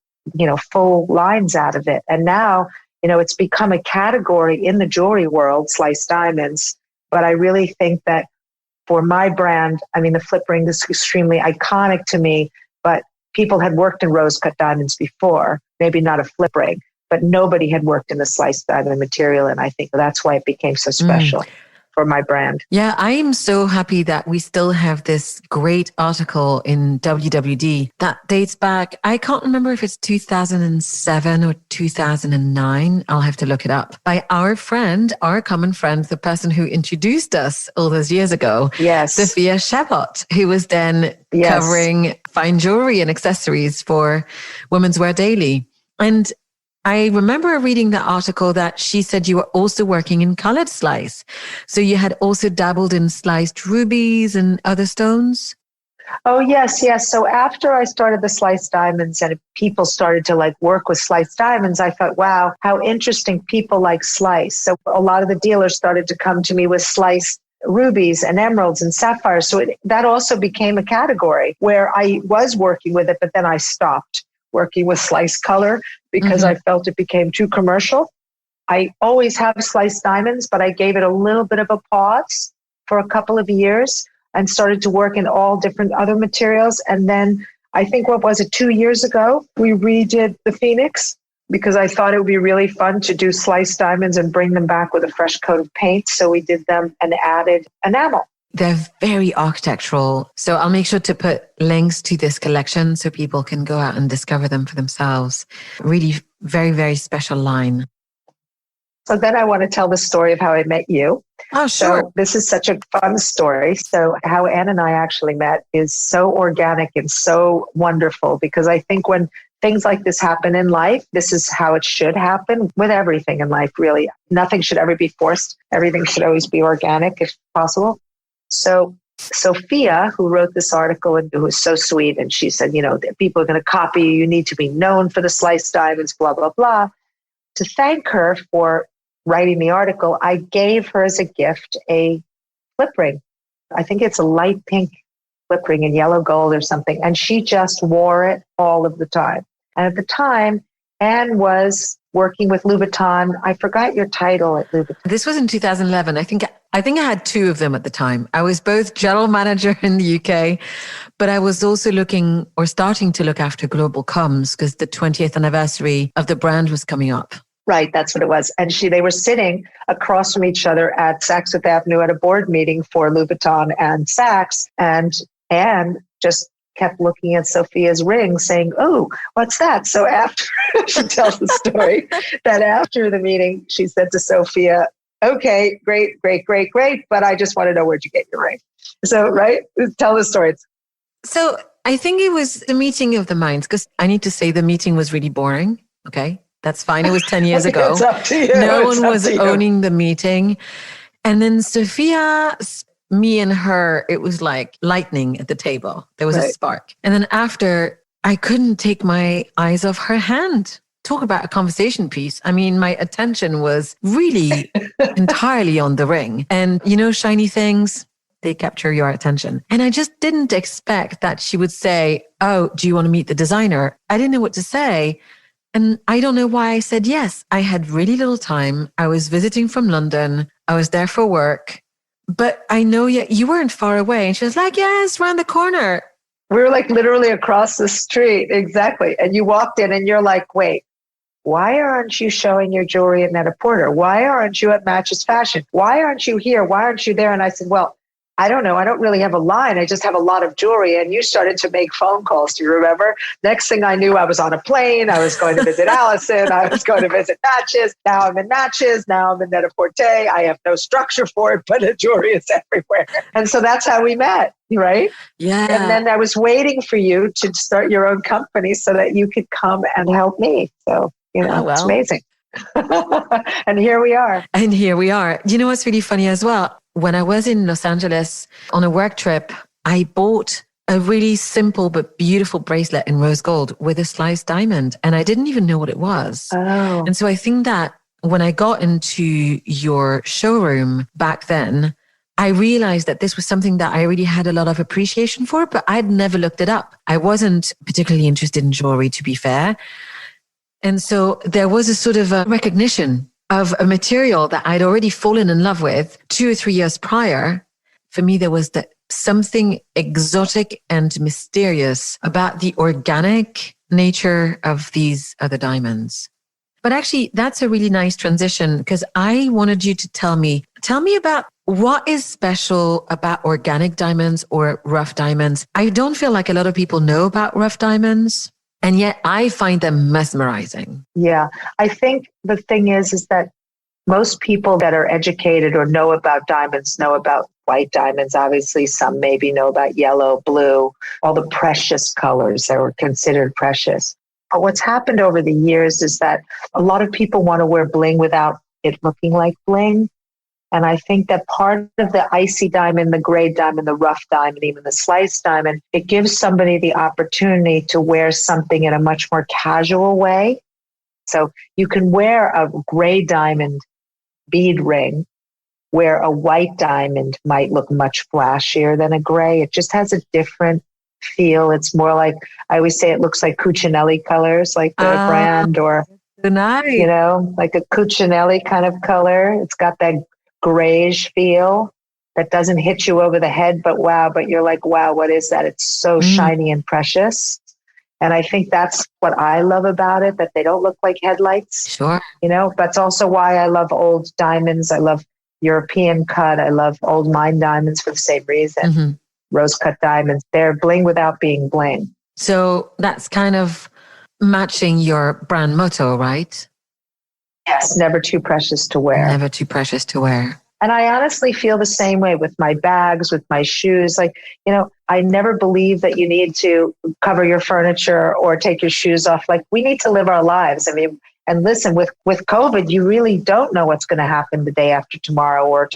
full lines out of it. And now, it's become a category in the jewelry world, sliced diamonds. But I really think that for my brand, the flip ring is extremely iconic to me, but people had worked in rose cut diamonds before, maybe not a flip ring, but nobody had worked in the sliced diamond material. And I think that's why it became so special for my brand. Yeah, I am so happy that we still have this great article in WWD that dates back. I can't remember if it's 2007 or 2009. I'll have to look it up. By our common friend, the person who introduced us all those years ago. Yes. Sophia Shabot, who was then covering fine jewelry and accessories for Women's Wear Daily. And I remember reading the article that she said you were also working in colored slice. So you had also dabbled in sliced rubies and other stones? Oh, yes. So after I started the sliced diamonds and people started to work with sliced diamonds, I thought, wow, how interesting, people like slice. So a lot of the dealers started to come to me with sliced rubies and emeralds and sapphires. So that also became a category where I was working with it, but then I stopped working with sliced color because I felt it became too commercial. I always have sliced diamonds, but I gave it a little bit of a pause for a couple of years and started to work in all different other materials. And then I think, 2 years ago, we redid the Phoenix because I thought it would be really fun to do sliced diamonds and bring them back with a fresh coat of paint. So we did them and added enamel. They're very architectural. So I'll make sure to put links to this collection so people can go out and discover them for themselves. Really very, very special line. So then I want to tell the story of how I met you. Oh, sure. So this is such a fun story. So how Anne and I actually met is so organic and so wonderful, because I think when things like this happen in life, this is how it should happen with everything in life, really. Nothing should ever be forced. Everything should always be organic if possible. So Sophia, who wrote this article and who was so sweet, and she said, people are going to copy you. You need to be known for the sliced diamonds, blah, blah, blah. To thank her for writing the article, I gave her as a gift a lip ring. I think it's a light pink lip ring in yellow gold or something. And she just wore it all of the time. And at the time, Anne was working with Louboutin. I forgot your title at Louboutin. This was in 2011. I think I had two of them at the time. I was both general manager in the UK, but I was also looking or starting to look after global comms because the 20th anniversary of the brand was coming up. Right, that's what it was. And they were sitting across from each other at Saks Fifth Avenue at a board meeting for Louboutin and Saks. And Anne just kept looking at Sophia's ring saying, "Oh, what's that?" So after, she tells the story that after the meeting, she said to Sophia, "Okay, great, but I just want to know where'd you get your ring?" So, right? Tell the story. So I think it was the meeting of the minds, because I need to say the meeting was really boring. Okay, that's fine. It was 10 years ago. It's up to you. No one was owning the meeting. And then Sophia, me and her, it was like lightning at the table. There was a spark. And then after, I couldn't take my eyes off her hand. Talk about a conversation piece. I mean, my attention was really entirely on the ring. And shiny things, they capture your attention. And I just didn't expect that she would say, "Oh, do you want to meet the designer?" I didn't know what to say. And I don't know why I said yes. I had really little time. I was visiting from London. I was there for work. But I know you weren't far away. And she was like, "Yes, around the corner." We were like literally across the street. Exactly. And you walked in and you're like, "Wait, why aren't you showing your jewelry at Net-a-Porter? Why aren't you at Matches Fashion? Why aren't you here? Why aren't you there?" And I said, "Well, I don't know. I don't really have a line. I just have a lot of jewelry." And you started to make phone calls. Do you remember? Next thing I knew, I was on a plane. I was going to visit Allison. I was going to visit Matches. Now I'm in Matches. Now I'm in Net-a-Porter. I have no structure for it, but the jewelry is everywhere. And so that's how we met, right? Yeah. And then I was waiting for you to start your own company so that you could come and help me. So, It's amazing. And here we are. You know what's really funny as well? When I was in Los Angeles on a work trip, I bought a really simple but beautiful bracelet in rose gold with a sliced diamond. And I didn't even know what it was. Oh. And so I think that when I got into your showroom back then, I realized that this was something that I really had a lot of appreciation for, but I'd never looked it up. I wasn't particularly interested in jewelry, to be fair. And so there was a sort of a recognition of a material that I'd already fallen in love with 2 or 3 years prior. For me, there was something exotic and mysterious about the organic nature of these other diamonds. But actually, that's a really nice transition, because I wanted you to tell me about what is special about organic diamonds or rough diamonds. I don't feel like a lot of people know about rough diamonds. And yet I find them mesmerizing. Yeah. I think the thing is that most people that are educated or know about diamonds know about white diamonds. Obviously, some maybe know about yellow, blue, all the precious colors that were considered precious. But what's happened over the years is that a lot of people want to wear bling without it looking like bling. And I think that part of the icy diamond, the gray diamond, the rough diamond, even the sliced diamond, it gives somebody the opportunity to wear something in a much more casual way. So you can wear a gray diamond bead ring where a white diamond might look much flashier than a gray. It just has a different feel. It's more like, I always say it looks like Cucinelli colors, like the brand, or, nice. Like a Cucinelli kind of color. It's got that grayish feel that doesn't hit you over the head, but you're like, wow, what is that? It's so shiny and precious. And I think that's what I love about it, that they don't look like headlights. Sure. That's also why I love old diamonds. I love European cut. I love old mine diamonds for the same reason. Mm-hmm. Rose cut diamonds. They're bling without being bling. So that's kind of matching your brand motto, right? Yes, never too precious to wear. Never too precious to wear. And I honestly feel the same way with my bags, with my shoes. Like, I never believe that you need to cover your furniture or take your shoes off. Like, we need to live our lives. I mean, and listen, with COVID, you really don't know what's going to happen the day after tomorrow, or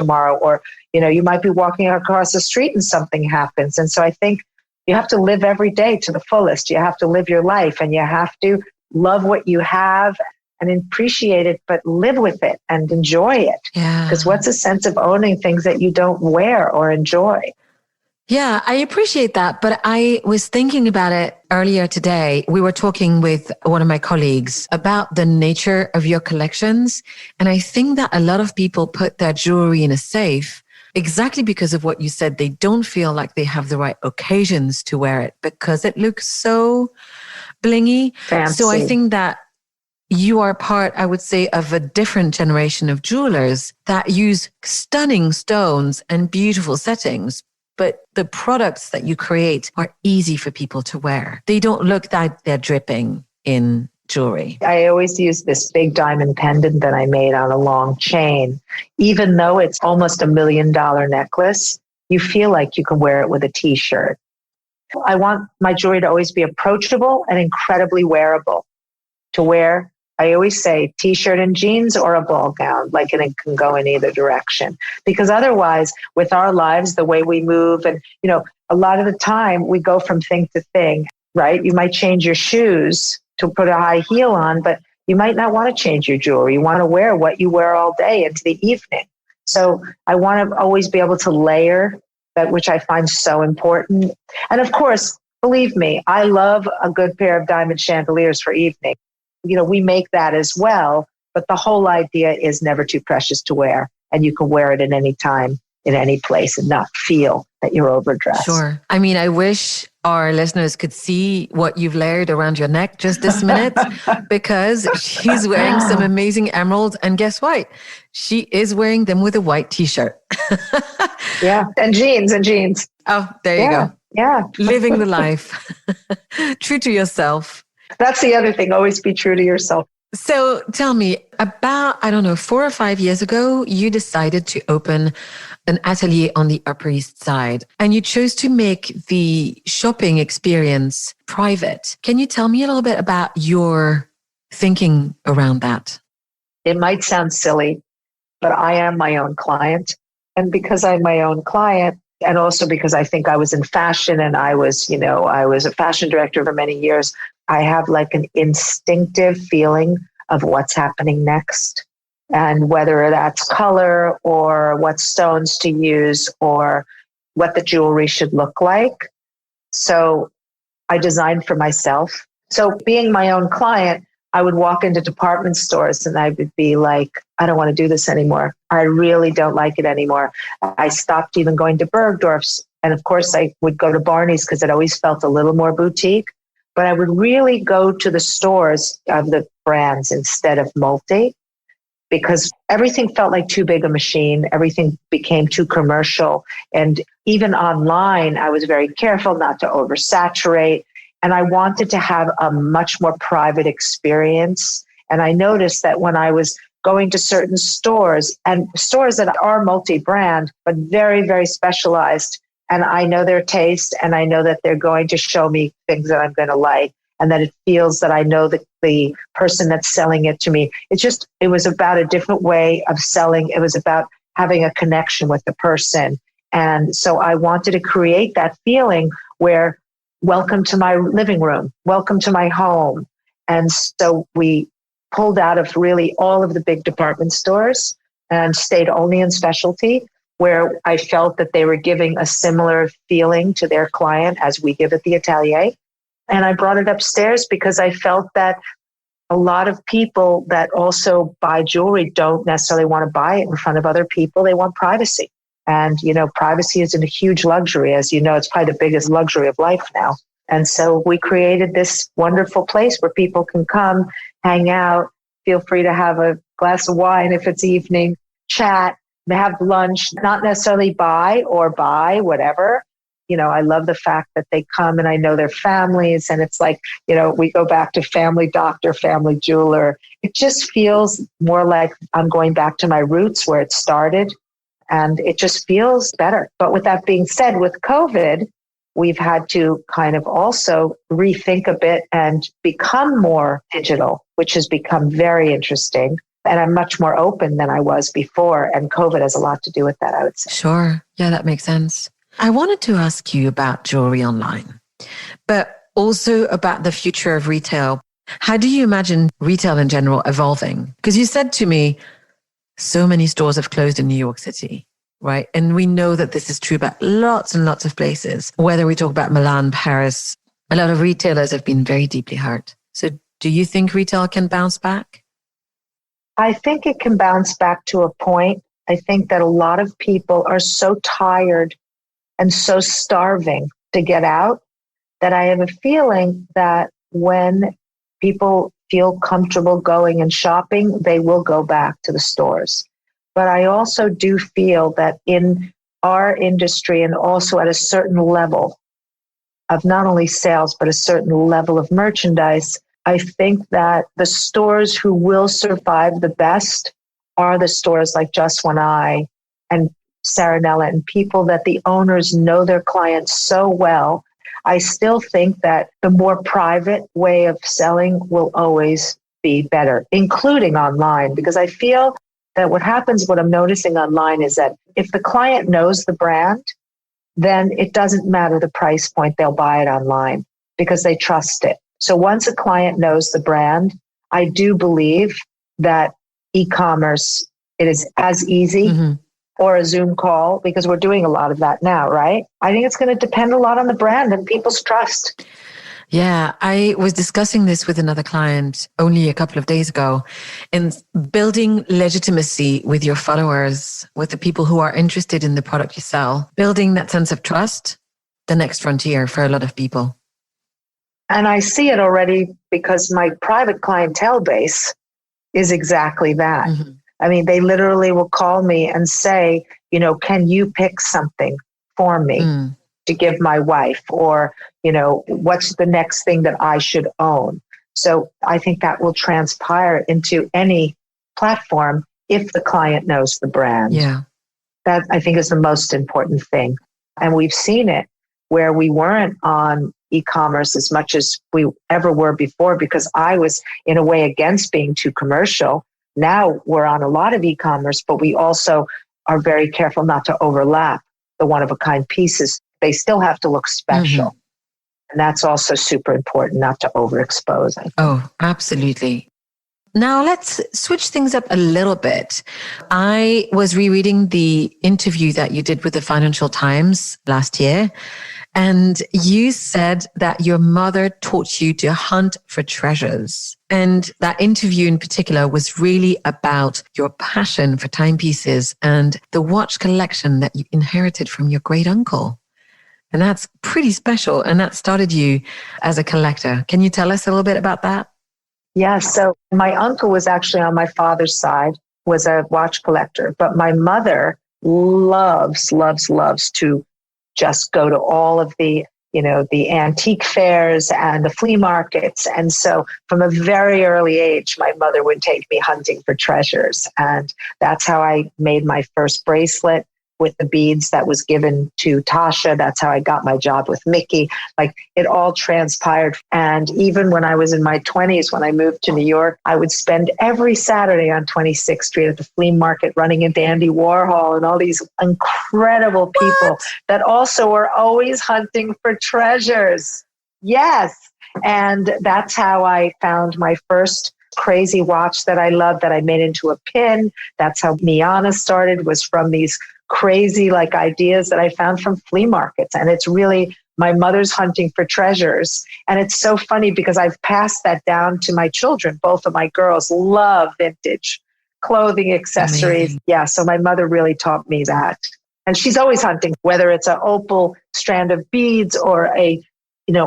you might be walking across the street and something happens. And so I think you have to live every day to the fullest. You have to live your life, and you have to love what you have and appreciate it, but live with it and enjoy it. Yeah. Because what's a sense of owning things that you don't wear or enjoy? Yeah, I appreciate that. But I was thinking about it earlier today. We were talking with one of my colleagues about the nature of your collections. And I think that a lot of people put their jewelry in a safe exactly because of what you said. They don't feel like they have the right occasions to wear it because it looks so blingy. Fancy. So I think that you are part, I would say, of a different generation of jewelers that use stunning stones and beautiful settings. But the products that you create are easy for people to wear. They don't look like they're dripping in jewelry. I always use this big diamond pendant that I made on a long chain. Even though it's almost $1 million necklace, you feel like you can wear it with a t-shirt. I want my jewelry to always be approachable and incredibly wearable. To wear, I always say t-shirt and jeans or a ball gown, like, and it can go in either direction. Because otherwise, with our lives, the way we move, and, a lot of the time we go from thing to thing, right? You might change your shoes to put a high heel on, but you might not want to change your jewelry. You want to wear what you wear all day into the evening. So I want to always be able to layer that, which I find so important. And of course, believe me, I love a good pair of diamond chandeliers for evening. We make that as well, but the whole idea is never too precious to wear. And you can wear it at any time, in any place, and not feel that you're overdressed. Sure. I mean, I wish our listeners could see what you've layered around your neck just this minute, because she's wearing some amazing emeralds. And guess what? She is wearing them with a white t-shirt. Yeah. And jeans. Oh, there you go. Yeah. Living the life. True to yourself. That's the other thing. Always be true to yourself. So tell me, about, 4 or 5 years ago, you decided to open an atelier on the Upper East Side, and you chose to make the shopping experience private. Can you tell me a little bit about your thinking around that? It might sound silly, but I am my own client. And because I'm my own client, and also because I think I was in fashion and I was a fashion director for many years, I have like an instinctive feeling of what's happening next. And whether that's color or what stones to use or what the jewelry should look like. So I designed for myself. So being my own client, I would walk into department stores and I would be like, I don't want to do this anymore. I really don't like it anymore. I stopped even going to Bergdorf's. And of course, I would go to Barney's because it always felt a little more boutique. But I would really go to the stores of the brands instead of multi, because everything felt like too big a machine. Everything became too commercial. And even online, I was very careful not to oversaturate. And I wanted to have a much more private experience. And I noticed that when I was going to certain stores, and stores that are multi-brand, but very, very specialized, and I know their taste, and I know that they're going to show me things that I'm going to like, and that it feels that I know that the person that's selling it to me. It was about a different way of selling. It was about having a connection with the person. And so I wanted to create that feeling where, welcome to my living room, welcome to my home. And so we pulled out of really all of the big department stores and stayed only in specialty, where I felt that they were giving a similar feeling to their client as we give at the atelier. And I brought it upstairs because I felt that a lot of people that also buy jewelry don't necessarily want to buy it in front of other people. They want privacy. And, privacy is a huge luxury. As you know, it's probably the biggest luxury of life now. And so we created this wonderful place where people can come, hang out, feel free to have a glass of wine if it's evening, chat, have lunch, not necessarily buy, whatever. I love the fact that they come and I know their families, and it's like, we go back to family doctor, family jeweler. It just feels more like I'm going back to my roots where it started, and it just feels better. But with that being said, with COVID, we've had to kind of also rethink a bit and become more digital, which has become very interesting. And I'm much more open than I was before. And COVID has a lot to do with that, I would say. Sure. Yeah, that makes sense. I wanted to ask you about jewelry online, but also about the future of retail. How do you imagine retail in general evolving? Because you said to me, so many stores have closed in New York City, right? And we know that this is true about lots and lots of places. Whether we talk about Milan, Paris, a lot of retailers have been very deeply hurt. So do you think retail can bounce back? I think it can bounce back to a point. I think that a lot of people are so tired and so starving to get out that I have a feeling that when people feel comfortable going and shopping, they will go back to the stores. But I also do feel that in our industry and also at a certain level of not only sales, but a certain level of merchandise, I think that the stores who will survive the best are the stores like Just One Eye and Saranella and people that the owners know their clients so well. I still think that the more private way of selling will always be better, including online, because I feel that what happens, what I'm noticing online is that if the client knows the brand, then it doesn't matter the price point, they'll buy it online because they trust it. So once a client knows the brand, I do believe that e-commerce, it is as easy or a Zoom call, because we're doing a lot of that now, right? I think it's going to depend a lot on the brand and people's trust. Yeah, I was discussing this with another client only a couple of days ago, in building legitimacy with your followers, with the people who are interested in the product you sell, building that sense of trust, the next frontier for a lot of people. And I see it already because my private clientele base is exactly that. I mean, they literally will call me and say, can you pick something for me to give my wife? Or, what's the next thing that I should own? So I think that will transpire into any platform if the client knows the brand. Yeah. That I think is the most important thing. And we've seen it where we weren't on e-commerce as much as we ever were before because I was in a way against being too commercial. Now we're on a lot of e-commerce, but we also are very careful not to overlap the one-of-a-kind pieces. They still have to look special. And that's also super important, not to overexpose. Oh, absolutely. Now let's switch things up a little bit. I was rereading the interview that you did with the Financial Times last year. And you said that your mother taught you to hunt for treasures. And that interview in particular was really about your passion for timepieces and the watch collection that you inherited from your great uncle. And that's pretty special. And that started you as a collector. Can you tell us a little bit about that? Yeah. So my uncle was actually on my father's side, was a watch collector, but my mother loves to just go to all of the, the antique fairs and the flea markets. And so from a very early age, my mother would take me hunting for treasures. And that's how I made my first bracelet with the beads that was given to Tasha. That's how I got my job with Mickey. Like it all transpired. And even when I was in my 20s, when I moved to New York, I would spend every Saturday on 26th Street at the flea market running into Andy Warhol and all these incredible people that also were always hunting for treasures. Yes. And that's how I found my first crazy watch that I loved that I made into a pin. That's how Niana started, was from these crazy ideas that I found from flea markets. And it's really my mother's hunting for treasures. And it's so funny because I've passed that down to my children. Both of my girls love vintage clothing, accessories. Amazing. Yeah. So my mother really taught me that. And she's always hunting, whether it's an opal strand of beads or a,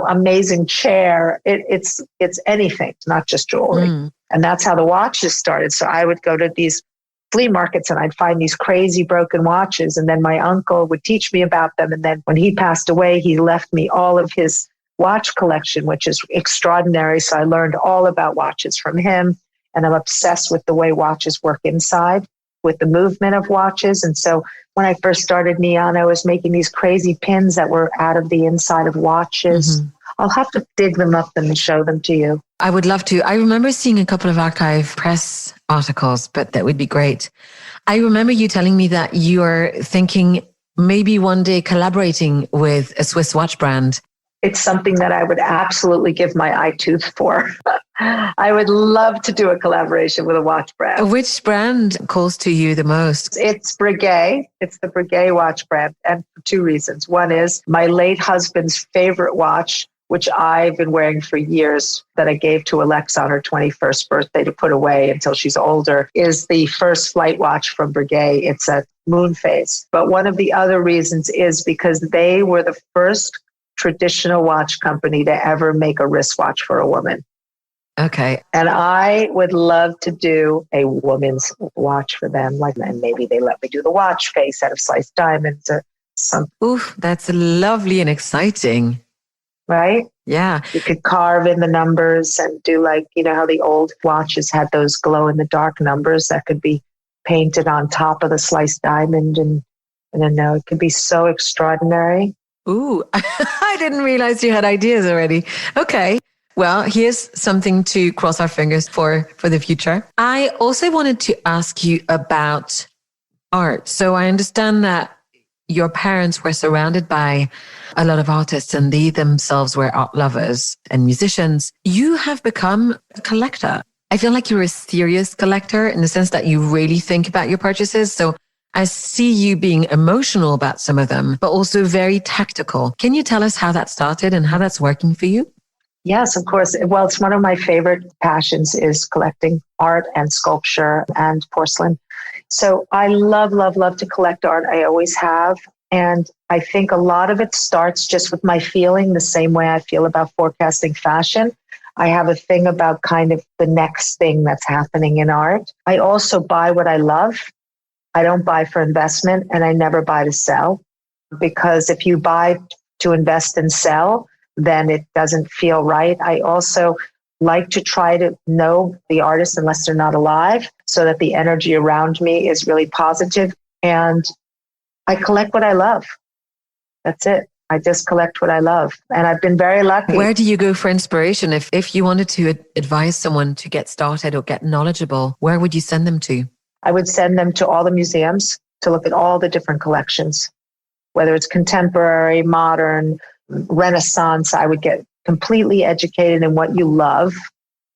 amazing chair. It's anything, not just jewelry. And that's how the watches started. So I would go to these flea markets and I'd find these crazy broken watches. And then my uncle would teach me about them. And then when he passed away, he left me all of his watch collection, which is extraordinary. So I learned all about watches from him. And I'm obsessed with the way watches work inside, with the movement of watches. And so when I first started Niana, I was making these crazy pins that were out of the inside of watches. I'll have to dig them up and show them to you. I would love to. I remember seeing a couple of archive press articles, but that would be great. I remember you telling me that you are thinking maybe one day collaborating with a Swiss watch brand. It's something that I would absolutely give my eye tooth for. I would love to do a collaboration with a watch brand. Which brand calls to you the most? It's Breguet. It's the Breguet watch brand. And for two reasons. One is my late husband's favorite watch, which I've been wearing for years, that I gave to Alexa on her 21st birthday to put away until she's older, is the first flight watch from Breguet. It's a moon phase. But one of the other reasons is because they were the first traditional watch company to ever make a wristwatch for a woman. Okay. And I would love to do a woman's watch for them. And maybe they let me do the watch face out of sliced diamonds or something. Oof, that's lovely and exciting. Right? Yeah. You could carve in the numbers and do how the old watches had those glow in the dark numbers that could be painted on top of the sliced diamond. And I know it could be so extraordinary. Ooh, I didn't realize you had ideas already. Okay. Well, here's something to cross our fingers for the future. I also wanted to ask you about art. So I understand that your parents were surrounded by a lot of artists and they themselves were art lovers and musicians. You have become a collector. I feel like you're a serious collector in the sense that you really think about your purchases. So I see you being emotional about some of them, but also very tactical. Can you tell us how that started and how that's working for you? Yes, of course. Well, it's one of my favorite passions is collecting art and sculpture and porcelain. So I love, love, love to collect art. I always have. And I think a lot of it starts just with my feeling, the same way I feel about forecasting fashion. I have a thing about kind of the next thing that's happening in art. I also buy what I love. I don't buy for investment and I never buy to sell, because if you buy to invest and sell, then it doesn't feel right. I also like to try to know the artist unless they're not alive so that the energy around me is really positive. And I collect what I love. That's it. I just collect what I love. And I've been very lucky. Where do you go for inspiration? If you wanted to advise someone to get started or get knowledgeable, where would you send them to? I would send them to all the museums to look at all the different collections, whether it's contemporary, modern, Renaissance. I would get completely educated in what you love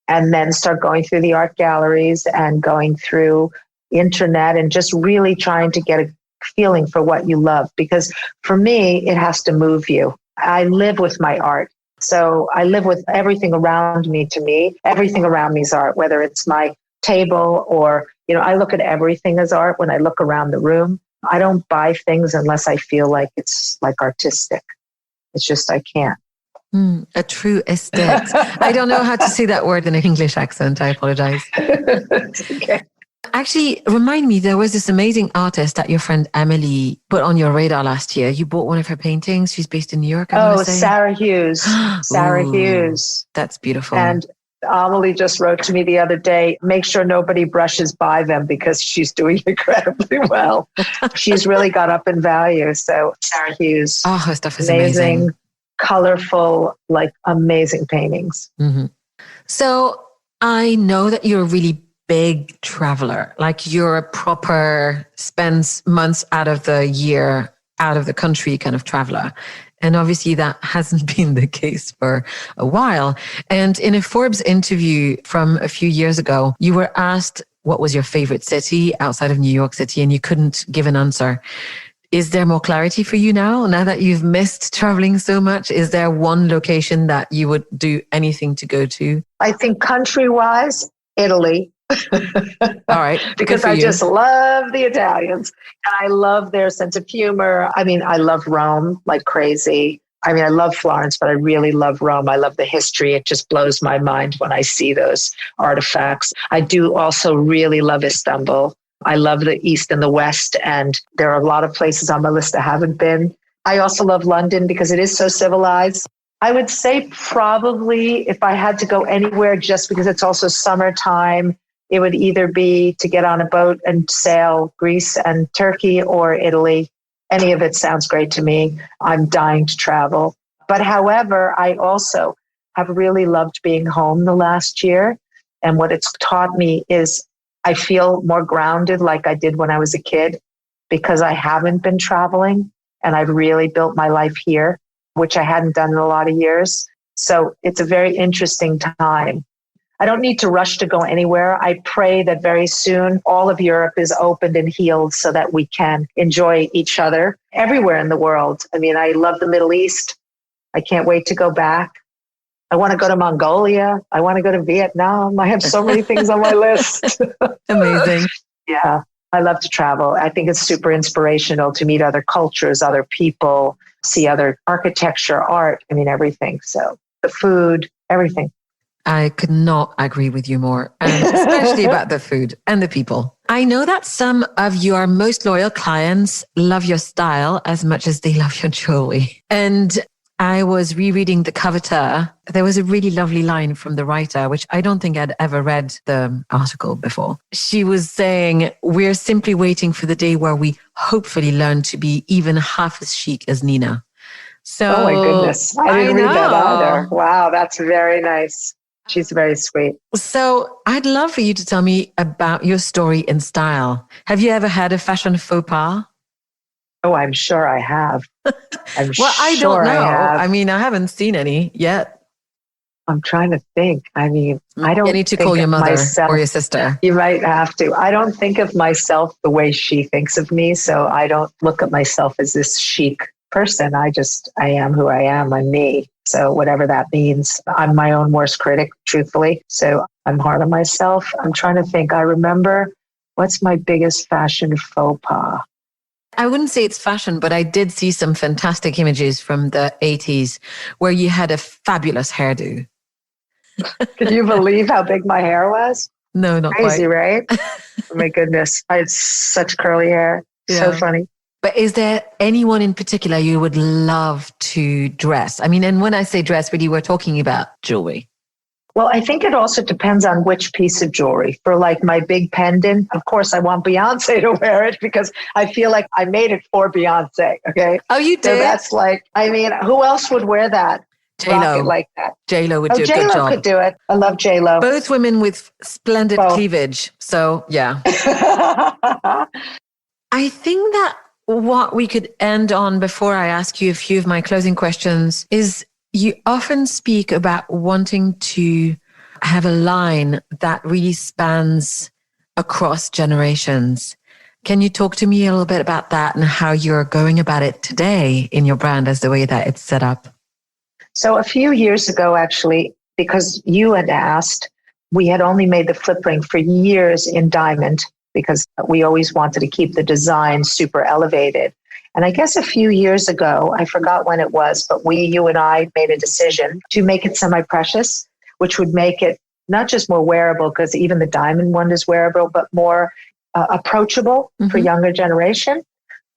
and then start going through the art galleries and going through internet and just really trying to get a feeling for what you love. Because for me, it has to move you. I live with my art. So I live with everything around me. To me, everything around me is art, whether it's my table or, I look at everything as art when I look around the room. I don't buy things unless I feel like it's like artistic. It's just, I can't. A true aesthete. I don't know how to say that word in an English accent. I apologize. Okay. Actually, remind me, there was this amazing artist that your friend Emily put on your radar last year. You bought one of her paintings. She's based in New York. Sarah Hughes. Sarah Hughes. That's beautiful. And Amelie just wrote to me the other day, make sure nobody brushes by them because she's doing incredibly well. She's really got up in value. So Sarah Hughes. Oh, her stuff is amazing. Colorful, amazing paintings. Mm-hmm. So I know that you're a really big traveler. You're a proper spends months out of the year out of the country kind of traveler. And obviously that hasn't been the case for a while. And in a Forbes interview from a few years ago, you were asked what was your favorite city outside of New York City, and you couldn't give an answer. Is there more clarity for you now that you've missed traveling so much? Is there one location that you would do anything to go to? I think country-wise, Italy. All right. Because I just love the Italians and I love their sense of humor. I mean, I love Rome like crazy. I mean, I love Florence, but I really love Rome. I love the history. It just blows my mind when I see those artifacts. I do also really love Istanbul. I love the East and the West, and there are a lot of places on my list I haven't been. I also love London because it is so civilized. I would say probably if I had to go anywhere just because it's also summertime, it would either be to get on a boat and sail Greece and Turkey or Italy. Any of it sounds great to me. I'm dying to travel. But however, I also have really loved being home the last year. And what it's taught me is I feel more grounded like I did when I was a kid because I haven't been traveling and I've really built my life here. which I hadn't done in a lot of years. So it's a very interesting time. I don't need to rush to go anywhere. I pray that very soon all of Europe is opened and healed so that we can enjoy each other everywhere in the world. I mean, I love the Middle East. I can't wait to go back. I want to go to Mongolia. I want to go to Vietnam. I have so many things on my list. Amazing. Yeah, I love to travel. I think it's super inspirational to meet other cultures, other people, see other architecture, art. I mean, everything. So the food, everything. I could not agree with you more, and especially about the food and the people. I know that some of your most loyal clients love your style as much as they love your jewelry. And I was rereading the cover. There was a really lovely line from the writer, which I don't think I'd ever read the article before. She was saying, we're simply waiting for the day where we hopefully learn to be even half as chic as Nina. So, oh my goodness. I didn't read that either. Wow, that's very nice. She's very sweet. So I'd love for you to tell me about your story in style. Have you ever had a fashion faux pas? Oh, I'm sure I have. I don't know. I mean, I haven't seen any yet. I'm trying to think. I mean, I don't. You need to call your mother or your sister. You might have to. I don't think of myself the way she thinks of me. So I don't look at myself as this chic person. I am who I am. I'm me. So whatever that means, I'm my own worst critic, truthfully. So I'm hard on myself. I'm trying to think. I remember, what's my biggest fashion faux pas? I wouldn't say it's fashion, but I did see some fantastic images from the 80s where you had a fabulous hairdo. Can you believe how big my hair was? No, not crazy, quite. Right? Oh my goodness. I had such curly hair. Yeah. So funny. But is there anyone in particular you would love to dress? I mean, and when I say dress, really, we're talking about jewelry. Well, I think it also depends on which piece of jewelry. For like my big pendant, of course, I want Beyonce to wear it because I feel like I made it for Beyonce. Okay. Oh, you did? So that's like, I mean, who else would wear that? J-Lo. Like that. J-Lo would do a good J-Lo job. Could do it. I love J-Lo. Both women with splendid cleavage. So, yeah. I think that what we could end on before I ask you a few of my closing questions is you often speak about wanting to have a line that really spans across generations. Can you talk to me a little bit about that and how you're going about it today in your brand as the way that it's set up? So a few years ago, actually, because you had asked, we had only made the flip ring for years in diamond because we always wanted to keep the design super elevated. And I guess a few years ago, I forgot when it was, but you and I made a decision to make it semi-precious, which would make it not just more wearable, because even the diamond one is wearable, but more approachable for younger generation.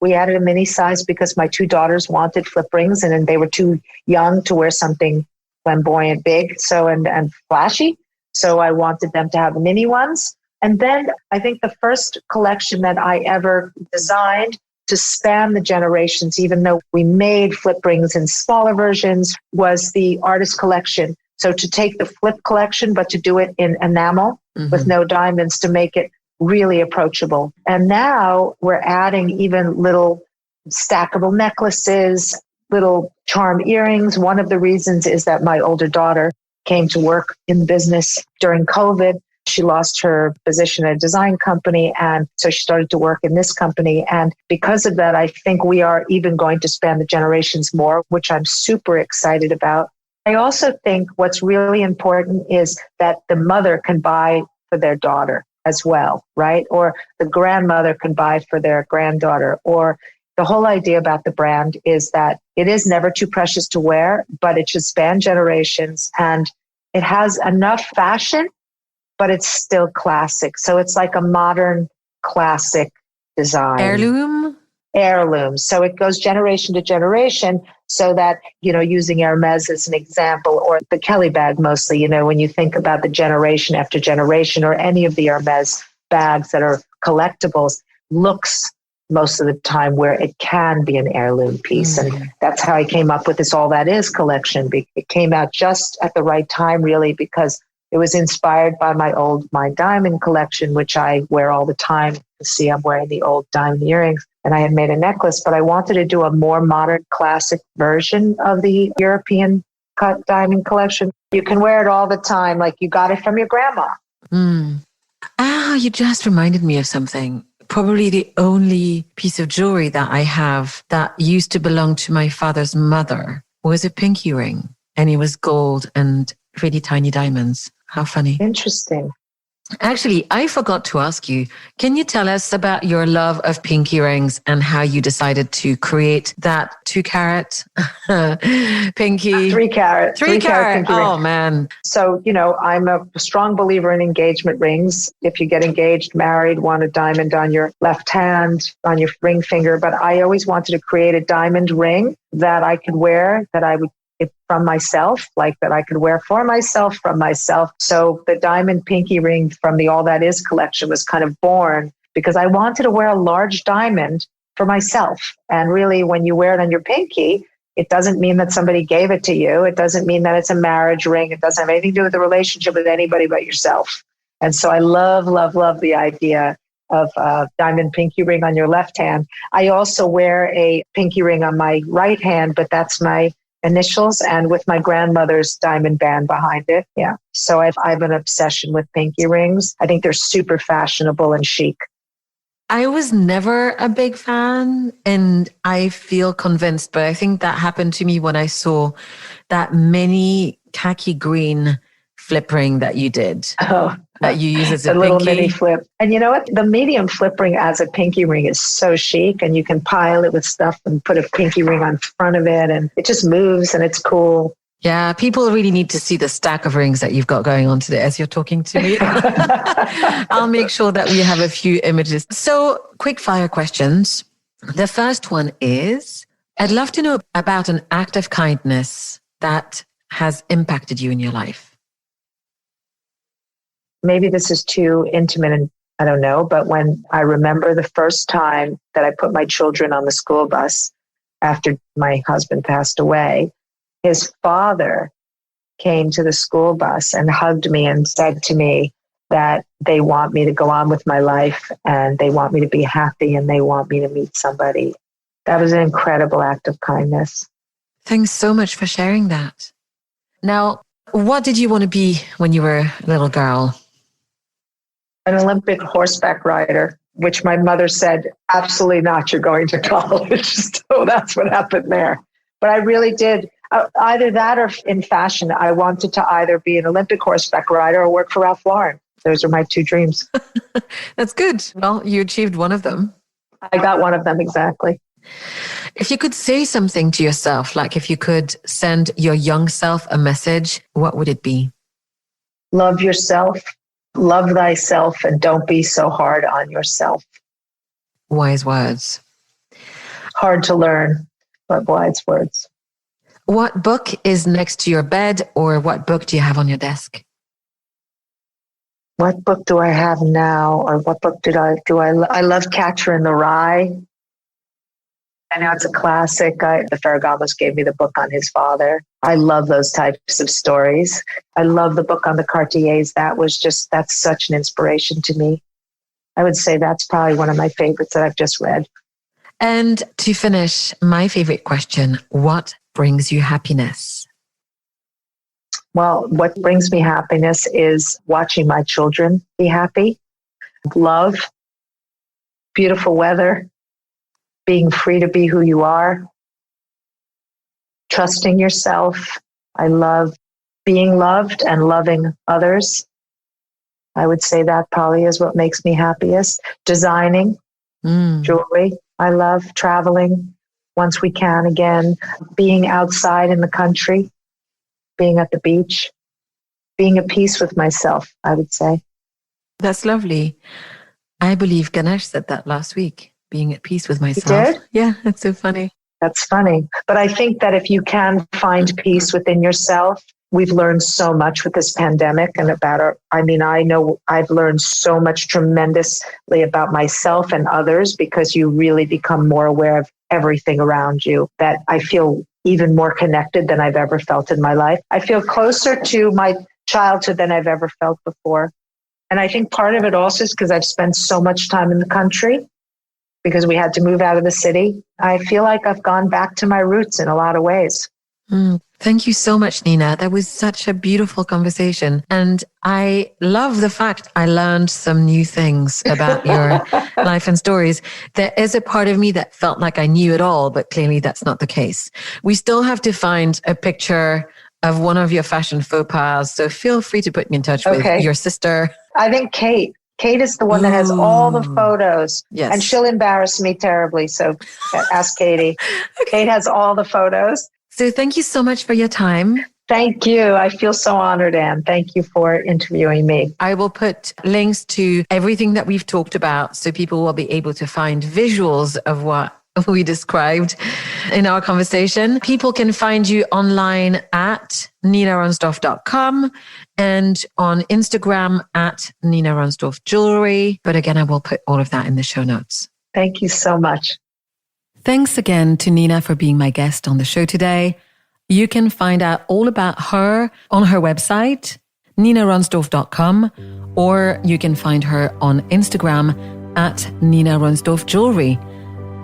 We added a mini size because my two daughters wanted flip rings and they were too young to wear something flamboyant, big, and flashy. So I wanted them to have mini ones. And then I think the first collection that I ever designed to span the generations, even though we made flip rings in smaller versions, was the artist collection. So to take the flip collection, but to do it in enamel with no diamonds to make it really approachable. And now we're adding even little stackable necklaces, little charm earrings. One of the reasons is that my older daughter came to work in the business during COVID. She lost her position at a design company. And so she started to work in this company. And because of that, I think we are even going to span the generations more, which I'm super excited about. I also think what's really important is that the mother can buy for their daughter as well, right? Or the grandmother can buy for their granddaughter. Or the whole idea about the brand is that it is never too precious to wear, but it should span generations. And it has enough fashion, but it's still classic. So it's like a modern classic design. Heirloom. So it goes generation to generation so that, using Hermes as an example, or the Kelly bag mostly, when you think about the generation after generation, or any of the Hermes bags that are collectibles, looks most of the time where it can be an heirloom piece. And that's how I came up with this All That Is collection. It came out just at the right time, really, because it was inspired by my diamond collection, which I wear all the time. You see, I'm wearing the old diamond earrings. and I had made a necklace, but I wanted to do a more modern classic version of the European cut diamond collection. You can wear it all the time, like you got it from your grandma. Mm. Ah, you just reminded me of something. Probably the only piece of jewelry that I have that used to belong to my father's mother was a pinky ring, and it was gold and really tiny diamonds. How funny. Interesting. Actually, I forgot to ask you, can you tell us about your love of pinky rings and how you decided to create that 2-carat pinky? 3-carat. 3-carat. Pinky ring. Oh, man. So, I'm a strong believer in engagement rings. If you get engaged, married, want a diamond on your left hand, on your ring finger. But I always wanted to create a diamond ring that I could wear, that I would from myself, like that I could wear for myself, from myself. So the diamond pinky ring from the All That Is collection was kind of born because I wanted to wear a large diamond for myself. And really, when you wear it on your pinky, it doesn't mean that somebody gave it to you. It doesn't mean that it's a marriage ring. It doesn't have anything to do with the relationship with anybody but yourself. And so I love, love, love the idea of a diamond pinky ring on your left hand. I also wear a pinky ring on my right hand, but that's my initials and with my grandmother's diamond band behind it. Yeah. So I've an obsession with pinky rings. I think they're super fashionable and chic. I was never a big fan, and I feel convinced, but I think that happened to me when I saw that mini khaki green flip ring that you did. Oh, that you use as a little pinky. Mini flip. And you know what? The medium flip ring as a pinky ring is so chic, and you can pile it with stuff and put a pinky ring on front of it, and it just moves and it's cool. Yeah, people really need to see the stack of rings that you've got going on today as you're talking to me. I'll make sure that we have a few images. So, quick fire questions. The first one is, I'd love to know about an act of kindness that has impacted you in your life. Maybe this is too intimate and I don't know, but when I remember the first time that I put my children on the school bus after my husband passed away, his father came to the school bus and hugged me and said to me that they want me to go on with my life and they want me to be happy and they want me to meet somebody. That was an incredible act of kindness. Thanks so much for sharing that. Now, what did you want to be when you were a little girl? An Olympic horseback rider, which my mother said, absolutely not, you're going to college. So that's what happened there. But I really did. Either that or in fashion. I wanted to either be an Olympic horseback rider or work for Ralph Lauren. Those are my two dreams. That's good. Well, you achieved one of them. I got one of them, exactly. If you could say something to yourself, like if you could send your young self a message, what would it be? Love yourself, love thyself, and don't be so hard on yourself. Wise words. Hard to learn, but wise words. What book is next to your bed, or what book do you have on your desk? What book do I have now, or what book I love Catcher in the Rye. I know it's a classic. The Ferragamos gave me the book on his father. I love those types of stories. I love the book on the Cartiers. That's such an inspiration to me. I would say that's probably one of my favorites that I've just read. And to finish, my favorite question, what brings you happiness? Well, what brings me happiness is watching my children be happy, love, beautiful weather, being free to be who you are, trusting yourself. I love being loved and loving others. I would say that probably is what makes me happiest. Designing, jewelry. I love traveling once we can again, being outside in the country, being at the beach, being at peace with myself, I would say. That's lovely. I believe Ganesh said that last week, being at peace with myself. You did? Yeah, that's so funny. That's funny. But I think that if you can find peace within yourself, we've learned so much with this pandemic and I know I've learned so much tremendously about myself and others because you really become more aware of everything around you, that I feel even more connected than I've ever felt in my life. I feel closer to my childhood than I've ever felt before. And I think part of it also is because I've spent so much time in the country because we had to move out of the city. I feel like I've gone back to my roots in a lot of ways. Thank you so much, Nina. That was such a beautiful conversation. And I love the fact I learned some new things about your life and stories. There is a part of me that felt like I knew it all, but clearly that's not the case. We still have to find a picture of one of your fashion faux pas. So feel free to put me in touch with your sister. I think Kate is the one that has all the photos. Yes. And she'll embarrass me terribly. So ask Katie. Kate has all the photos. So thank you so much for your time. Thank you. I feel so honored, Anne. Thank you for interviewing me. I will put links to everything that we've talked about so people will be able to find visuals of what we described in our conversation. People can find you online at ninarunsdorf.com and on Instagram at Nina Runsdorf Jewellery. But again, I will put all of that in the show notes. Thank you so much. Thanks again to Nina for being my guest on the show today. You can find out all about her on her website, ninarunsdorf.com, or you can find her on Instagram at Nina Runsdorf Jewellery.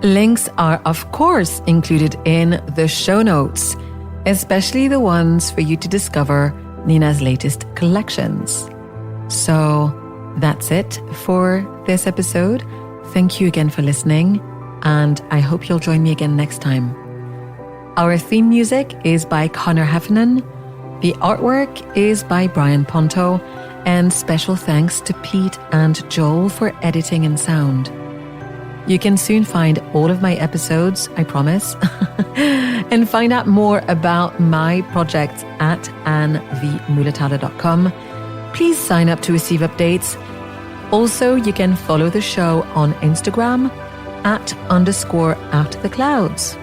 Links are, of course, included in the show notes, especially the ones for you to discover Nina's latest collections. So that's it for this episode. Thank you again for listening, and I hope you'll join me again next time. Our theme music is by Connor Heffernan. The artwork is by Brian Ponto, and special thanks to Pete and Joel for editing and sound. You can soon find all of my episodes, I promise, and find out more about my projects at annevmuhlethaler.com. Please sign up to receive updates. Also, you can follow the show on Instagram @_outoftheclouds.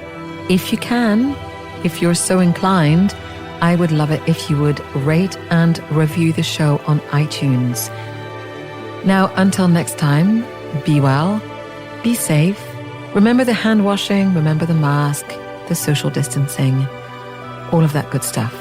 If you can, if you're so inclined, I would love it if you would rate and review the show on iTunes. Now, until next time, be well, be safe, remember the hand washing, remember the mask, the social distancing, all of that good stuff.